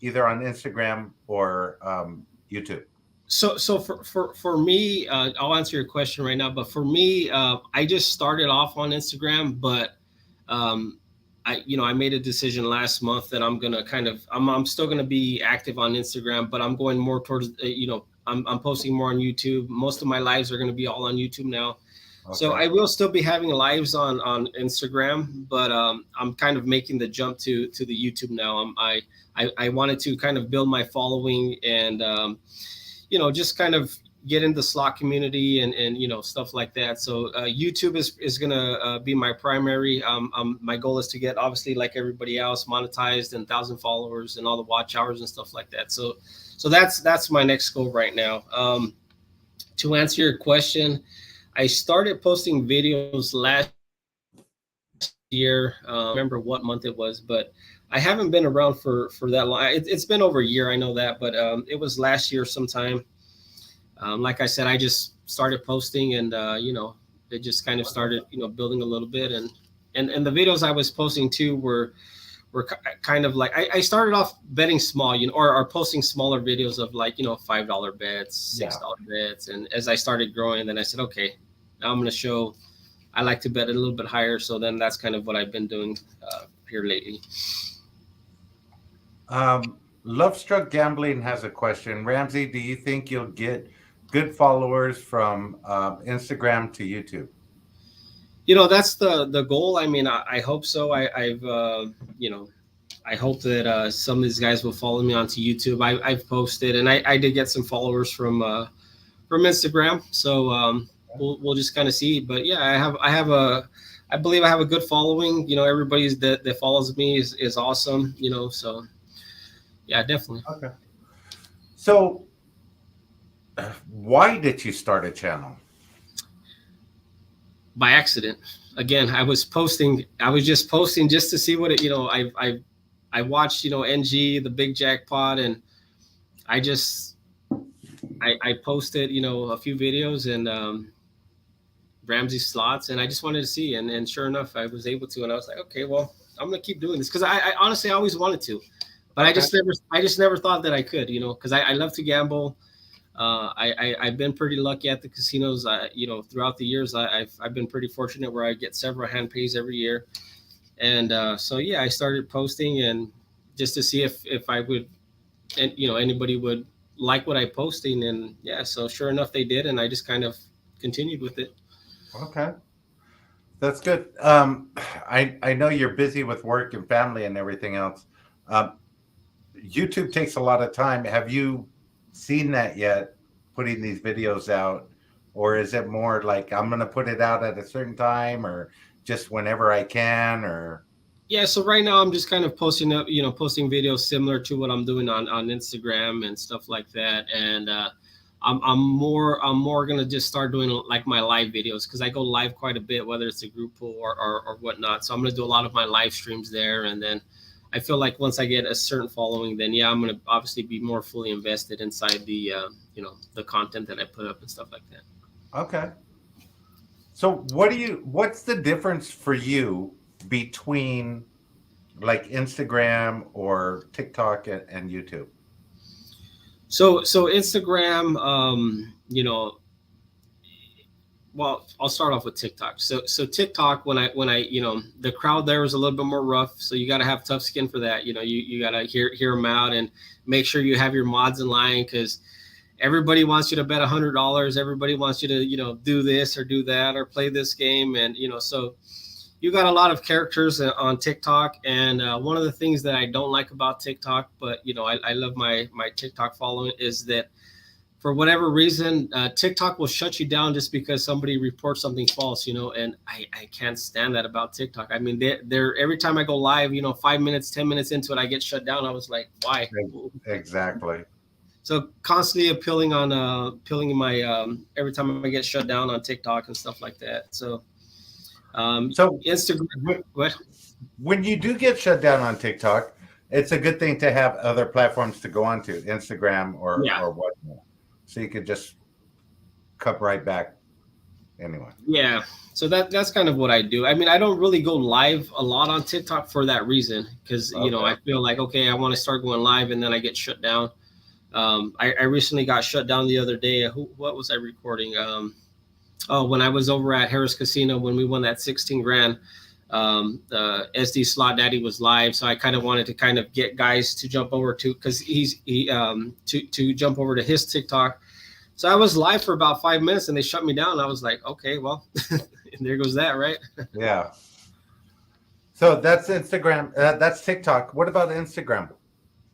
either on Instagram or YouTube? So for me, I'll answer your question right now. But for me, I just started off on Instagram, but I made a decision last month that I'm gonna I'm still gonna be active on Instagram, but I'm going more towards I'm posting more on YouTube. Most of my lives are gonna be all on YouTube now. Okay. So I will still be having lives on Instagram, but I'm kind of making the jump to the YouTube now. I wanted to kind of build my following and just kind of get into the slot community and stuff like that. So YouTube is gonna be my primary. My goal is to get, obviously, like everybody else, monetized and 1,000 followers and all the watch hours and stuff like that. So that's my next goal right now. To answer your question, I started posting videos last year. Remember what month it was, but I haven't been around for that long. It's been over a year, I know that, but it was last year sometime. Like I said, I just started posting, and it just kind of started building a little bit, and the videos I was posting too were kind of like I started off betting small, or posting smaller videos of like $5 bets, $6 bets, and as I started growing, then I said, okay, now I'm going to show I like to bet a little bit higher. So then that's kind of what I've been doing here lately. Lovestruck Gambling has a question. Ramsay, do you think you'll get good followers from Instagram to YouTube? That's the goal. I mean, I hope so. I hope that some of these guys will follow me onto YouTube. I've posted, and I did get some followers from Instagram. So we'll just kind of see. But yeah, I believe I have a good following. You know, everybody that follows me is awesome. You know, so yeah, definitely. Okay. So, why did you start a channel? By accident. Again, I was just posting just to see what it, you know, I watched, you know, NG, the big jackpot, and I just, I posted, you know, a few videos and Ramsay slots, and I just wanted to see, and sure enough, I was able to, and I was like, okay, well, I'm gonna keep doing this because I honestly always wanted to, but Okay. I just never thought that I could, you know, because I love to gamble. I've been pretty lucky at the casinos. You know, throughout the years, I've been pretty fortunate where I get several hand pays every year, and so yeah, I started posting and just to see if I would, and you know, anybody would like what I posting, and yeah, so sure enough, they did, and I just kind of continued with it. Okay. That's good. I know you're busy with work and family and everything else. YouTube takes a lot of time. Have you seen that yet? Putting these videos out, or is it more like I'm going to put it out at a certain time, or just whenever I can, or? Yeah, so right now I'm just kind of posting up, you know, posting videos similar to what I'm doing on Instagram and stuff like that, and I'm more gonna just start doing like my live videos because I go live quite a bit, whether it's a group pool or whatnot. So I'm gonna do a lot of my live streams there, and then I feel like once I get a certain following, then yeah, I'm gonna obviously be more fully invested inside the you know, the content that I put up and stuff like that. Okay. So what's the difference for you between like Instagram or TikTok and YouTube? So Instagram, you know, well, I'll start off with TikTok. So TikTok, when I you know, the crowd there was a little bit more rough, so you got to have tough skin for that. You know, you got to hear them out and make sure you have your mods in line because everybody wants you to bet $100. Everybody wants you to, you know, do this or do that or play this game, and you know, so you got a lot of characters on TikTok. And one of the things that I don't like about TikTok, but you know, I love my TikTok following, is that for whatever reason, TikTok will shut you down just because somebody reports something false, you know, and I can't stand that about TikTok. I mean, they're every time I go live, you know, 5 minutes, 10 minutes into it, I get shut down. I was like, why? Exactly. So constantly appealing my every time I get shut down on TikTok and stuff like that. So So Instagram, what? when you do get shut down on TikTok, it's a good thing to have other platforms to go onto, Instagram or whatnot. So you could just cut right back anyway. Yeah. So that's kind of what I do. I mean, I don't really go live a lot on TikTok for that reason, because you know, I feel like, okay, I want to start going live and then I get shut down. I recently got shut down the other day. What was I recording? When I was over at Harris Casino when we won that 16 grand, the SD Slot Daddy was live, so I kind of wanted to kind of get guys to jump over to, because to jump over to his TikTok. So I was live for about 5 minutes and they shut me down. I was like, okay, well, there goes that, right? Yeah. So that's Instagram. That's TikTok. What about Instagram?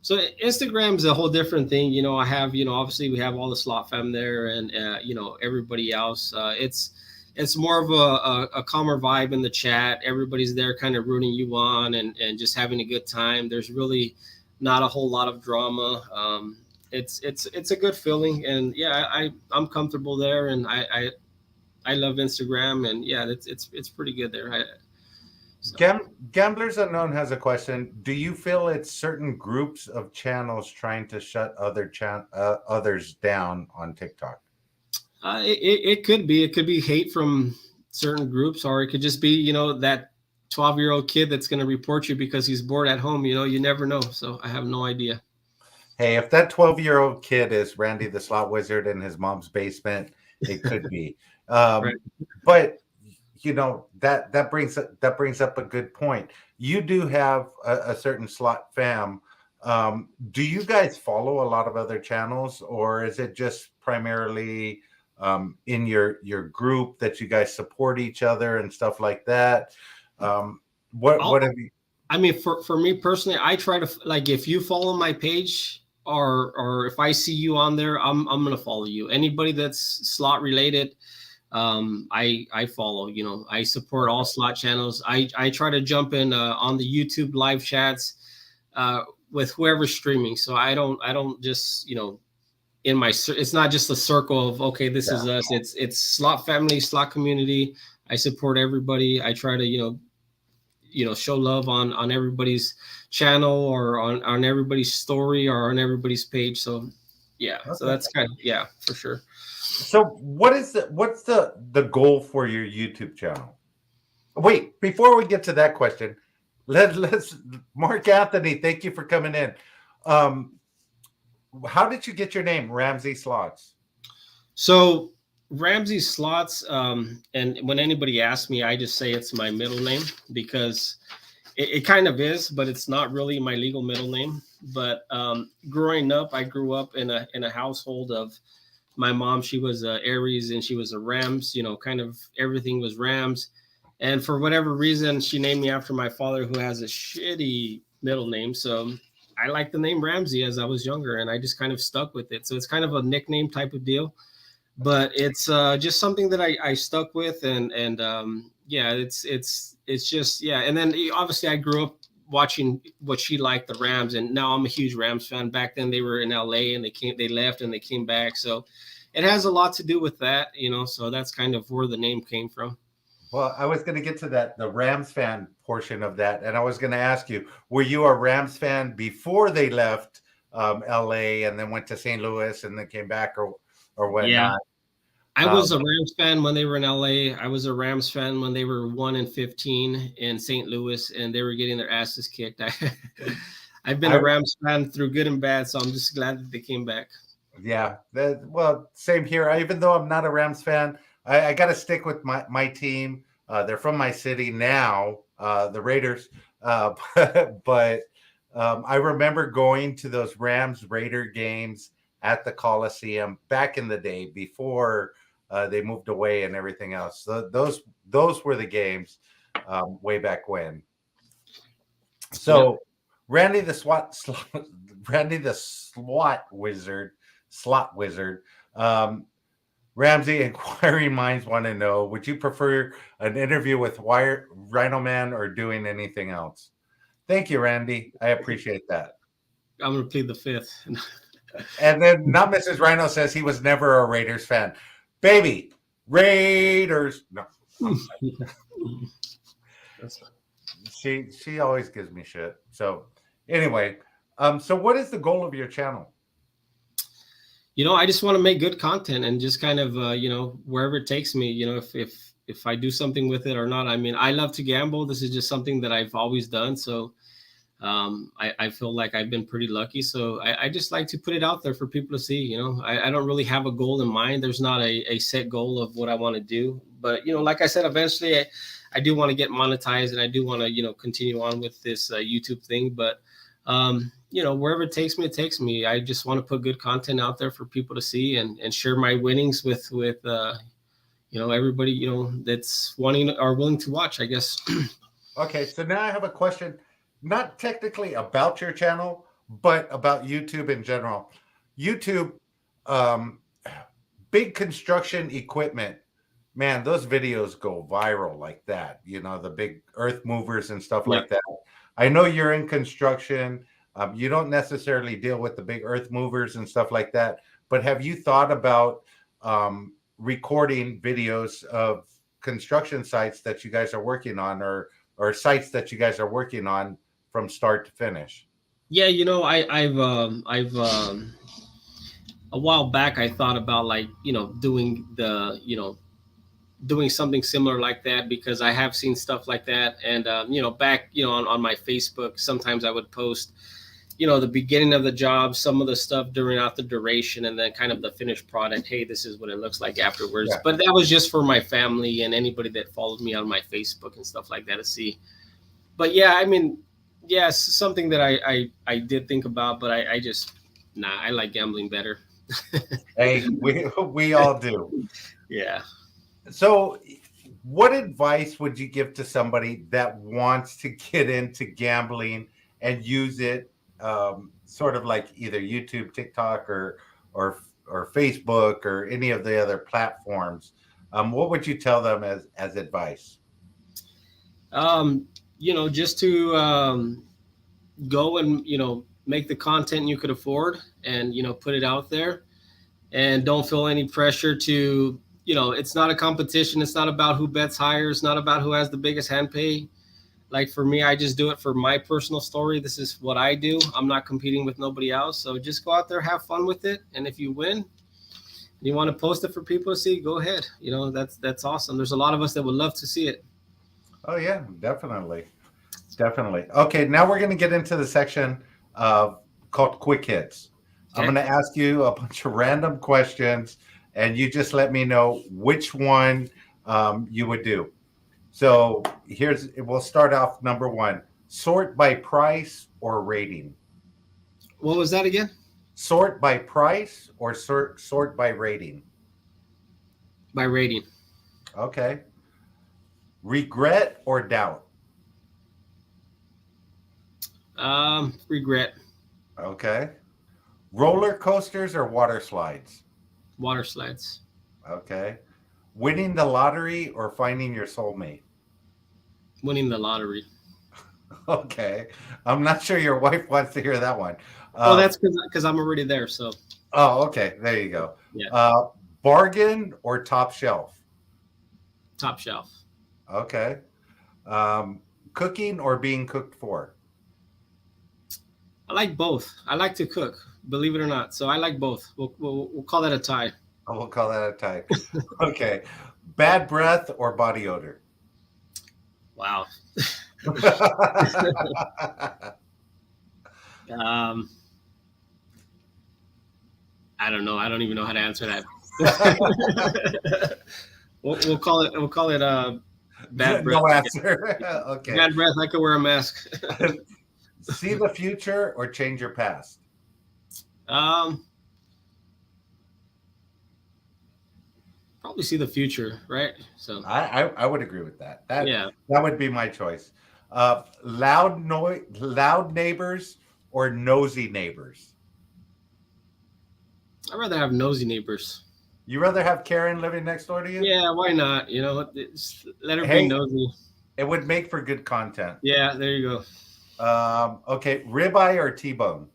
So Instagram is a whole different thing. You know, I have, you know, obviously we have all the slot fam there, and you know, everybody else. It's more of a calmer vibe in the chat. Everybody's there kind of rooting you on and just having a good time. There's really not a whole lot of drama. It's a good feeling, and yeah, I'm comfortable there, and I love Instagram, and yeah, it's pretty good there. Gamblers Unknown has a question. Do you feel it's certain groups of channels trying to shut others down on TikTok? It could be. It could be hate from certain groups, or it could just be, you know, that 12-year-old kid that's going to report you because he's bored at home. You know, you never know. So I have no idea. Hey, if that 12-year-old kid is Randy the Slot Wizard in his mom's basement, it could be. Right. But you know, that brings up a good point. You do have a certain slot fam. Do you guys follow a lot of other channels, or is it just primarily in your group that you guys support each other and stuff like that? What have you? I mean, for me personally, I try to, like, if you follow my page, or if I see you on there, I'm gonna follow you. Anybody that's slot related. I follow. You know, I support all slot channels. I try to jump in on the YouTube live chats with whoever's streaming. So I don't just, you know, it's not just a circle of, okay, this is us. It's slot family, slot community. I support everybody. I try to, show love on everybody's channel or on everybody's story or on everybody's page. So yeah, okay. So that's kind of, yeah, for sure. So what's the goal for your YouTube channel? Wait, before we get to that question, let's Mark Anthony, thank you for coming in. How did you get your name, Ramsay Slots? So Ramsay Slots, and when anybody asks me, I just say it's my middle name because it kind of is, but it's not really my legal middle name. But growing up, I grew up in a household of my mom. She was a Aries and she was a Rams. You know, kind of everything was Rams. And for whatever reason, she named me after my father, who has a shitty middle name. So I liked the name Ramsay as I was younger, and I just kind of stuck with it. So it's kind of a nickname type of deal, but it's just something that I stuck with, and yeah, it's just, yeah. And then obviously I grew up watching what she liked, the Rams, and now I'm a huge Rams fan. Back then they were in LA and they left and they came back, so it has a lot to do with that, you know. So that's kind of where the name came from. Well, I was going to get to that, the Rams fan portion of that. And I was going to ask you, were you a Rams fan before they left LA and then went to St. Louis and then came back or whatnot? Yeah. I was a Rams fan when they were in LA. I was a Rams fan when they were 1-15 in St. Louis and they were getting their asses kicked. I've been a Rams fan through good and bad, so I'm just glad that they came back. Yeah. Well, same here. Even though I'm not a Rams fan, I got to stick with my team. They're from my city now, the Raiders. But I remember going to those Rams-Raider games at the Coliseum back in the day before they moved away and everything else. So those were the games way back when. So yep. Randy the slot wizard. Ramsay, inquiring minds want to know, would you prefer an interview with RhinoMan or doing anything else? Thank you, Randy. I appreciate that. I'm going to plead the fifth. And then not Mrs. Rhino says he was never a Raiders fan. Baby, Raiders. No. She always gives me shit. So anyway, so what is the goal of your channel? You know, I just want to make good content and just kind of, wherever it takes me, you know, if I do something with it or not. I mean, I love to gamble. This is just something that I've always done. So I feel like I've been pretty lucky. So I just like to put it out there for people to see. You know, I don't really have a goal in mind. There's not a set goal of what I want to do. But, you know, like I said, eventually I do want to get monetized and I do want to, you know, continue on with this YouTube thing. But you know, wherever it takes me, it takes me. I just want to put good content out there for people to see and share my winnings with you know, everybody, you know, that's wanting or willing to watch, I guess. Okay, so now I have a question, not technically about your channel, but about YouTube in general. YouTube, big construction equipment, man, those videos go viral like that. You know, the big earth movers and stuff like that. I know you're in construction. You don't necessarily deal with the big earth movers and stuff like that, but have you thought about recording videos of construction sites that you guys are working on or sites that you guys are working on from start to finish? Yeah, you know, I've a while back I thought about, like, you know, doing something similar like that, because I have seen stuff like that. And, you know, back, you know, on my Facebook, sometimes I would post, you know, the beginning of the job, some of the stuff out the duration, and then kind of the finished product. Hey, this is what it looks like afterwards. Yeah. But that was just for my family and anybody that followed me on my Facebook and stuff like that to see. But yeah, I mean, yes, something that I did think about, but I just, I like gambling better. Hey, we all do. Yeah. So what advice would you give to somebody that wants to get into gambling and use it sort of like either YouTube, TikTok, or Facebook, or any of the other platforms? What would you tell them as advice? Just to go and make the content you could afford, and put it out there, and don't feel any pressure to, it's not a competition. It's not about who bets higher. It's not about who has the biggest hand pay. Like for me, I just do it for my personal story. This is what I do. I'm not competing with nobody else. So just go out there, have fun with it. And if you win, you want to post it for people to see, go ahead. That's awesome. There's a lot of us that would love to see it. Oh yeah, definitely. Definitely. Okay, now we're going to get into the section called Quick Hits. Okay. I'm going to ask you a bunch of random questions, and you just let me know which one you would do. So we'll start off number one. Sort by price or rating? What was that again? Sort by price or sort by rating? By rating. Okay. Regret or doubt? Regret. Okay. Roller coasters or water slides? Water slides. Okay. Winning the lottery or finding your soulmate? Winning the lottery. Okay. I'm not sure your wife wants to hear that one. That's because I'm already there. So. Oh, okay. There you go. Yeah. Bargain or top shelf? Top shelf. Okay. Cooking or being cooked for? I like both. I like to cook, believe it or not. So I like both. We'll call that a tie. Oh, we'll call that a tie. Okay. Bad breath or body odor? Wow. I don't know. I don't even know how to answer that. we'll call it bad breath. No answer. Okay. Bad breath. I could wear a mask. See the future or change your past? Probably see the future, right? So I would agree with that. That would be my choice. Loud neighbors or nosy neighbors? I'd rather have nosy neighbors. You rather have Karen living next door to you? Yeah, why not? Let her be nosy. It would make for good content. Yeah, there you go. Okay, ribeye or T-bone?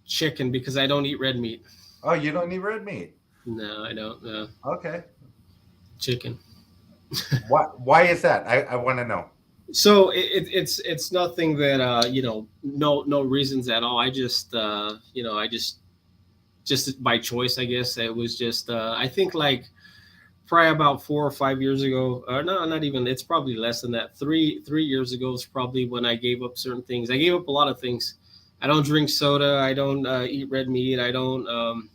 Chicken, because I don't eat red meat. Oh, you don't eat red meat? No, I don't. No. Okay. Chicken. Why is that? I want to know. So it's nothing that no reasons at all. I just just by choice, I guess. It was just I think like probably about 4 or 5 years ago, or no, not even. It's probably less than that. 3 years ago is probably when I gave up certain things. I gave up a lot of things. I don't drink soda. I don't eat red meat. I don't.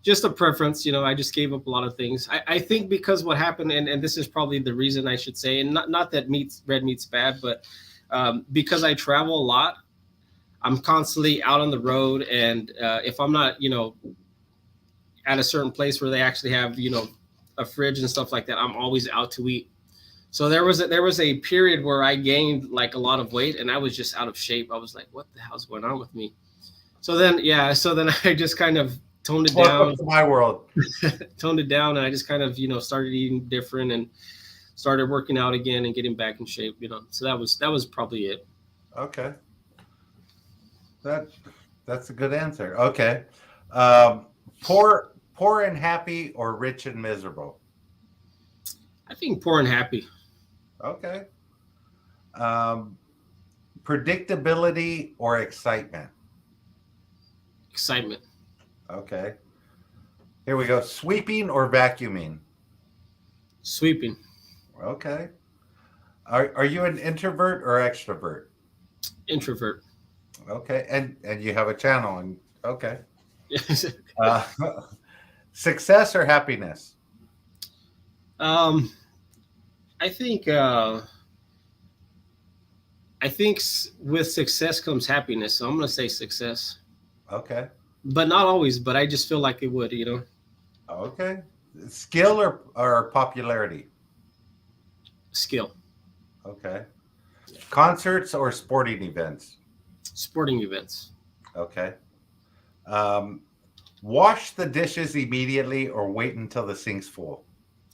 Just a preference, I just gave up a lot of things. I think because what happened, and this is probably the reason I should say, and not that red meat's bad, but because I travel a lot, I'm constantly out on the road. And if I'm not, at a certain place where they actually have, a fridge and stuff like that, I'm always out to eat. So there was a period where I gained like a lot of weight and I was just out of shape. I was like, what the hell's going on with me? So then I just kind of toned it down. Welcome to my world. Toned it down, and I just kind of started eating different and started working out again and getting back in shape. So that was probably it. Okay, that's a good answer. Okay, poor and happy or rich and miserable? I think poor and happy. Okay. Predictability or excitement? Excitement. Okay. Here we go. Sweeping or vacuuming? Sweeping. Okay. Are you an introvert or extrovert? Introvert. Okay. And you have a channel. And okay. Success or happiness? I think with success comes happiness. So I'm going to say success. Okay. But not always, but I just feel like it would, Okay. Skill or popularity? Skill. Okay. Concerts or sporting events? Sporting events. Okay. Wash the dishes immediately or wait until the sink's full?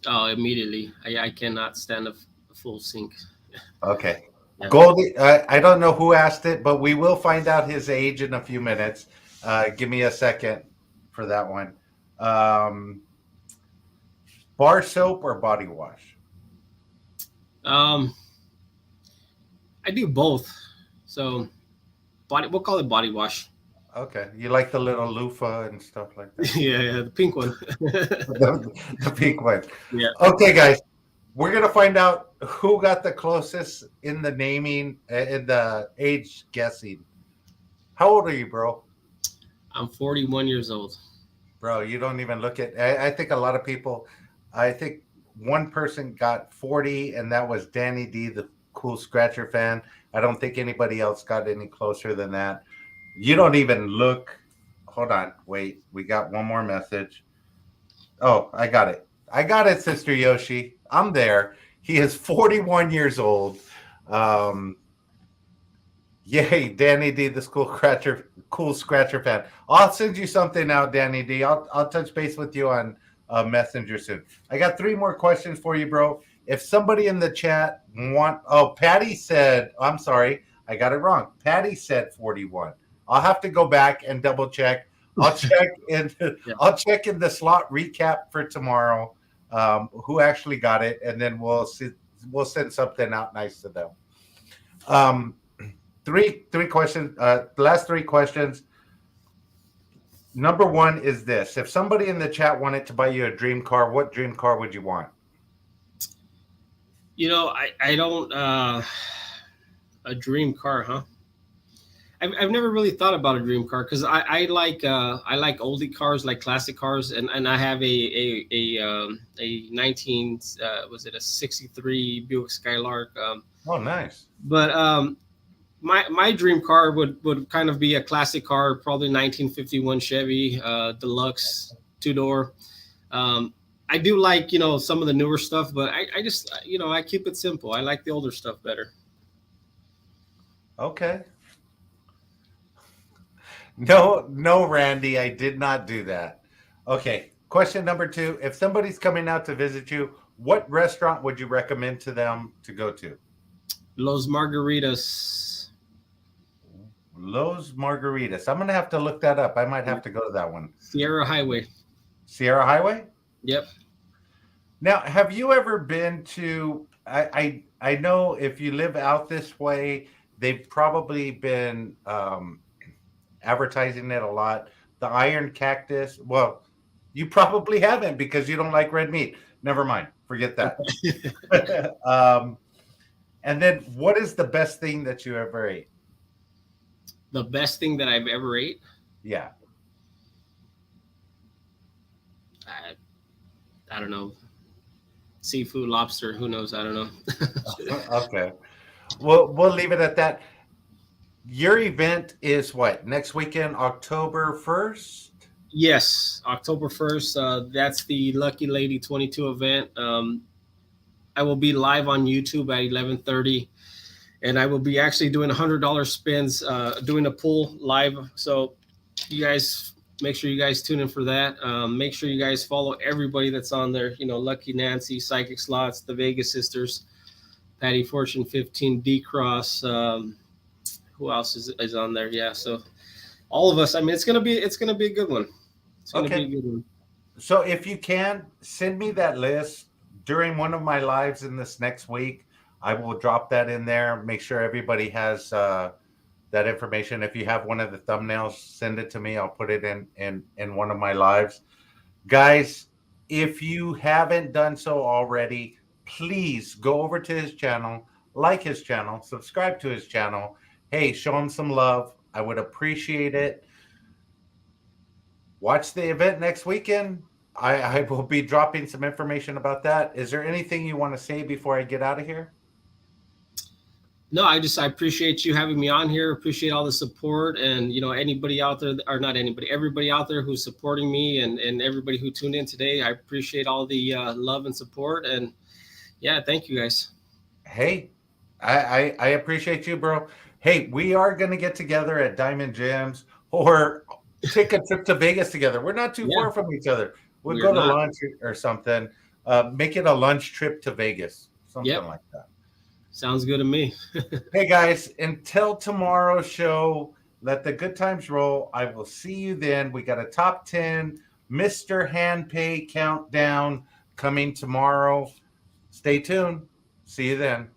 Oh, immediately. I cannot stand a full sink. Okay. Yeah. Goldie, I don't know who asked it, but we will find out his age in a few minutes. Give me a second for that one. Um, bar soap or body wash? Um, I do both. So we'll call it body wash. Okay. You like the little loofah and stuff like that? Yeah, the pink one. The pink one. Yeah. Okay, guys. We're gonna find out who got the closest in the naming, in the age guessing. How old are you, bro? I'm 41 years old. Bro, you don't even look at. I think a lot of people. I think one person got 40, and that was Danny D, the cool scratcher fan. I don't think anybody else got any closer than that. You don't even look. Hold on, wait. We got one more message. Oh, I got it. I got it, Sister Yoshi. I'm there. He is 41 years old. Um, Yay, Danny D, the cool scratcher fan. I'll send you something out, Danny D. I'll touch base with you on Messenger soon. I got 3 more questions for you, bro. If somebody in the chat Patty said, I'm sorry, I got it wrong. Patty said 41. I'll have to go back and double check. I'll check in. Yeah. I'll check in the slot recap for tomorrow. Who actually got it, and then we'll send something out nice to them. Three questions. The last 3 questions. Number 1 is this: if somebody in the chat wanted to buy you a dream car, what dream car would you want? I don't. A dream car, huh? I've never really thought about a dream car because I like oldie cars, like classic cars, and I have a 19 was it a 63 Buick Skylark. Oh, nice. But my dream car would kind of be a classic car, probably 1951 Chevy Deluxe 2-door. I do like some of the newer stuff, but I just I keep it simple. I like the older stuff better. Okay. No, Randy, I did not do that. Okay. Question number 2: if somebody's coming out to visit you, what restaurant would you recommend to them to go to? Los Margaritas. Los Margaritas. I'm gonna have to look that up. I might have to go to that one. Sierra Highway. Sierra Highway? Yep. Now, have you ever been to? I know if you live out this way, they've probably been advertising it a lot. The Iron Cactus. Well, you probably haven't because you don't like red meat. Never mind. Forget that. And then, what is the best thing that you ever ate? The best thing that I've ever ate? Yeah. I don't know. Seafood, lobster, who knows? I don't know. Okay. Well, we'll leave it at that. Your event is what? Next weekend, October 1st? Yes, October 1st. That's the Lucky Lady 22 event. I will be live on YouTube at 11:30, and I will be actually doing $100 spins, doing a pool live. So you guys make sure you guys tune in for that. Make sure you guys follow everybody that's on there. Lucky Nancy, Psychic Slots, the Vegas Sisters, Patty Fortune 15, D Cross. Who else is on there? Yeah, so all of us. I mean, it's gonna be a good one. It's gonna be a good one. So if you can send me that list during one of my lives in this next week, I will drop that in there. Make sure everybody has that information. If you have one of the thumbnails, send it to me. I'll put it in one of my lives. Guys, if you haven't done so already, please go over to his channel, like his channel, subscribe to his channel. Hey, show him some love. I would appreciate it. Watch the event next weekend. I will be dropping some information about that. Is there anything you want to say before I get out of here? No, I appreciate you having me on here. Appreciate all the support, and anybody out there, or not anybody, everybody out there who's supporting me, and everybody who tuned in today. I appreciate all the love and support, and yeah, thank you guys. Hey, I appreciate you, bro. Hey, we are going to get together at Diamond Gems, or take a trip to Vegas together. We're not too Yeah, far from each other. We'll we're go to not. lunch or something. Make it a lunch trip to Vegas, something Yep, like that. sounds good to me. Hey guys, until tomorrow's show, let the good times roll. I will see you then. We got a top 10 Mr. Handpay countdown coming tomorrow. Stay tuned. See you then.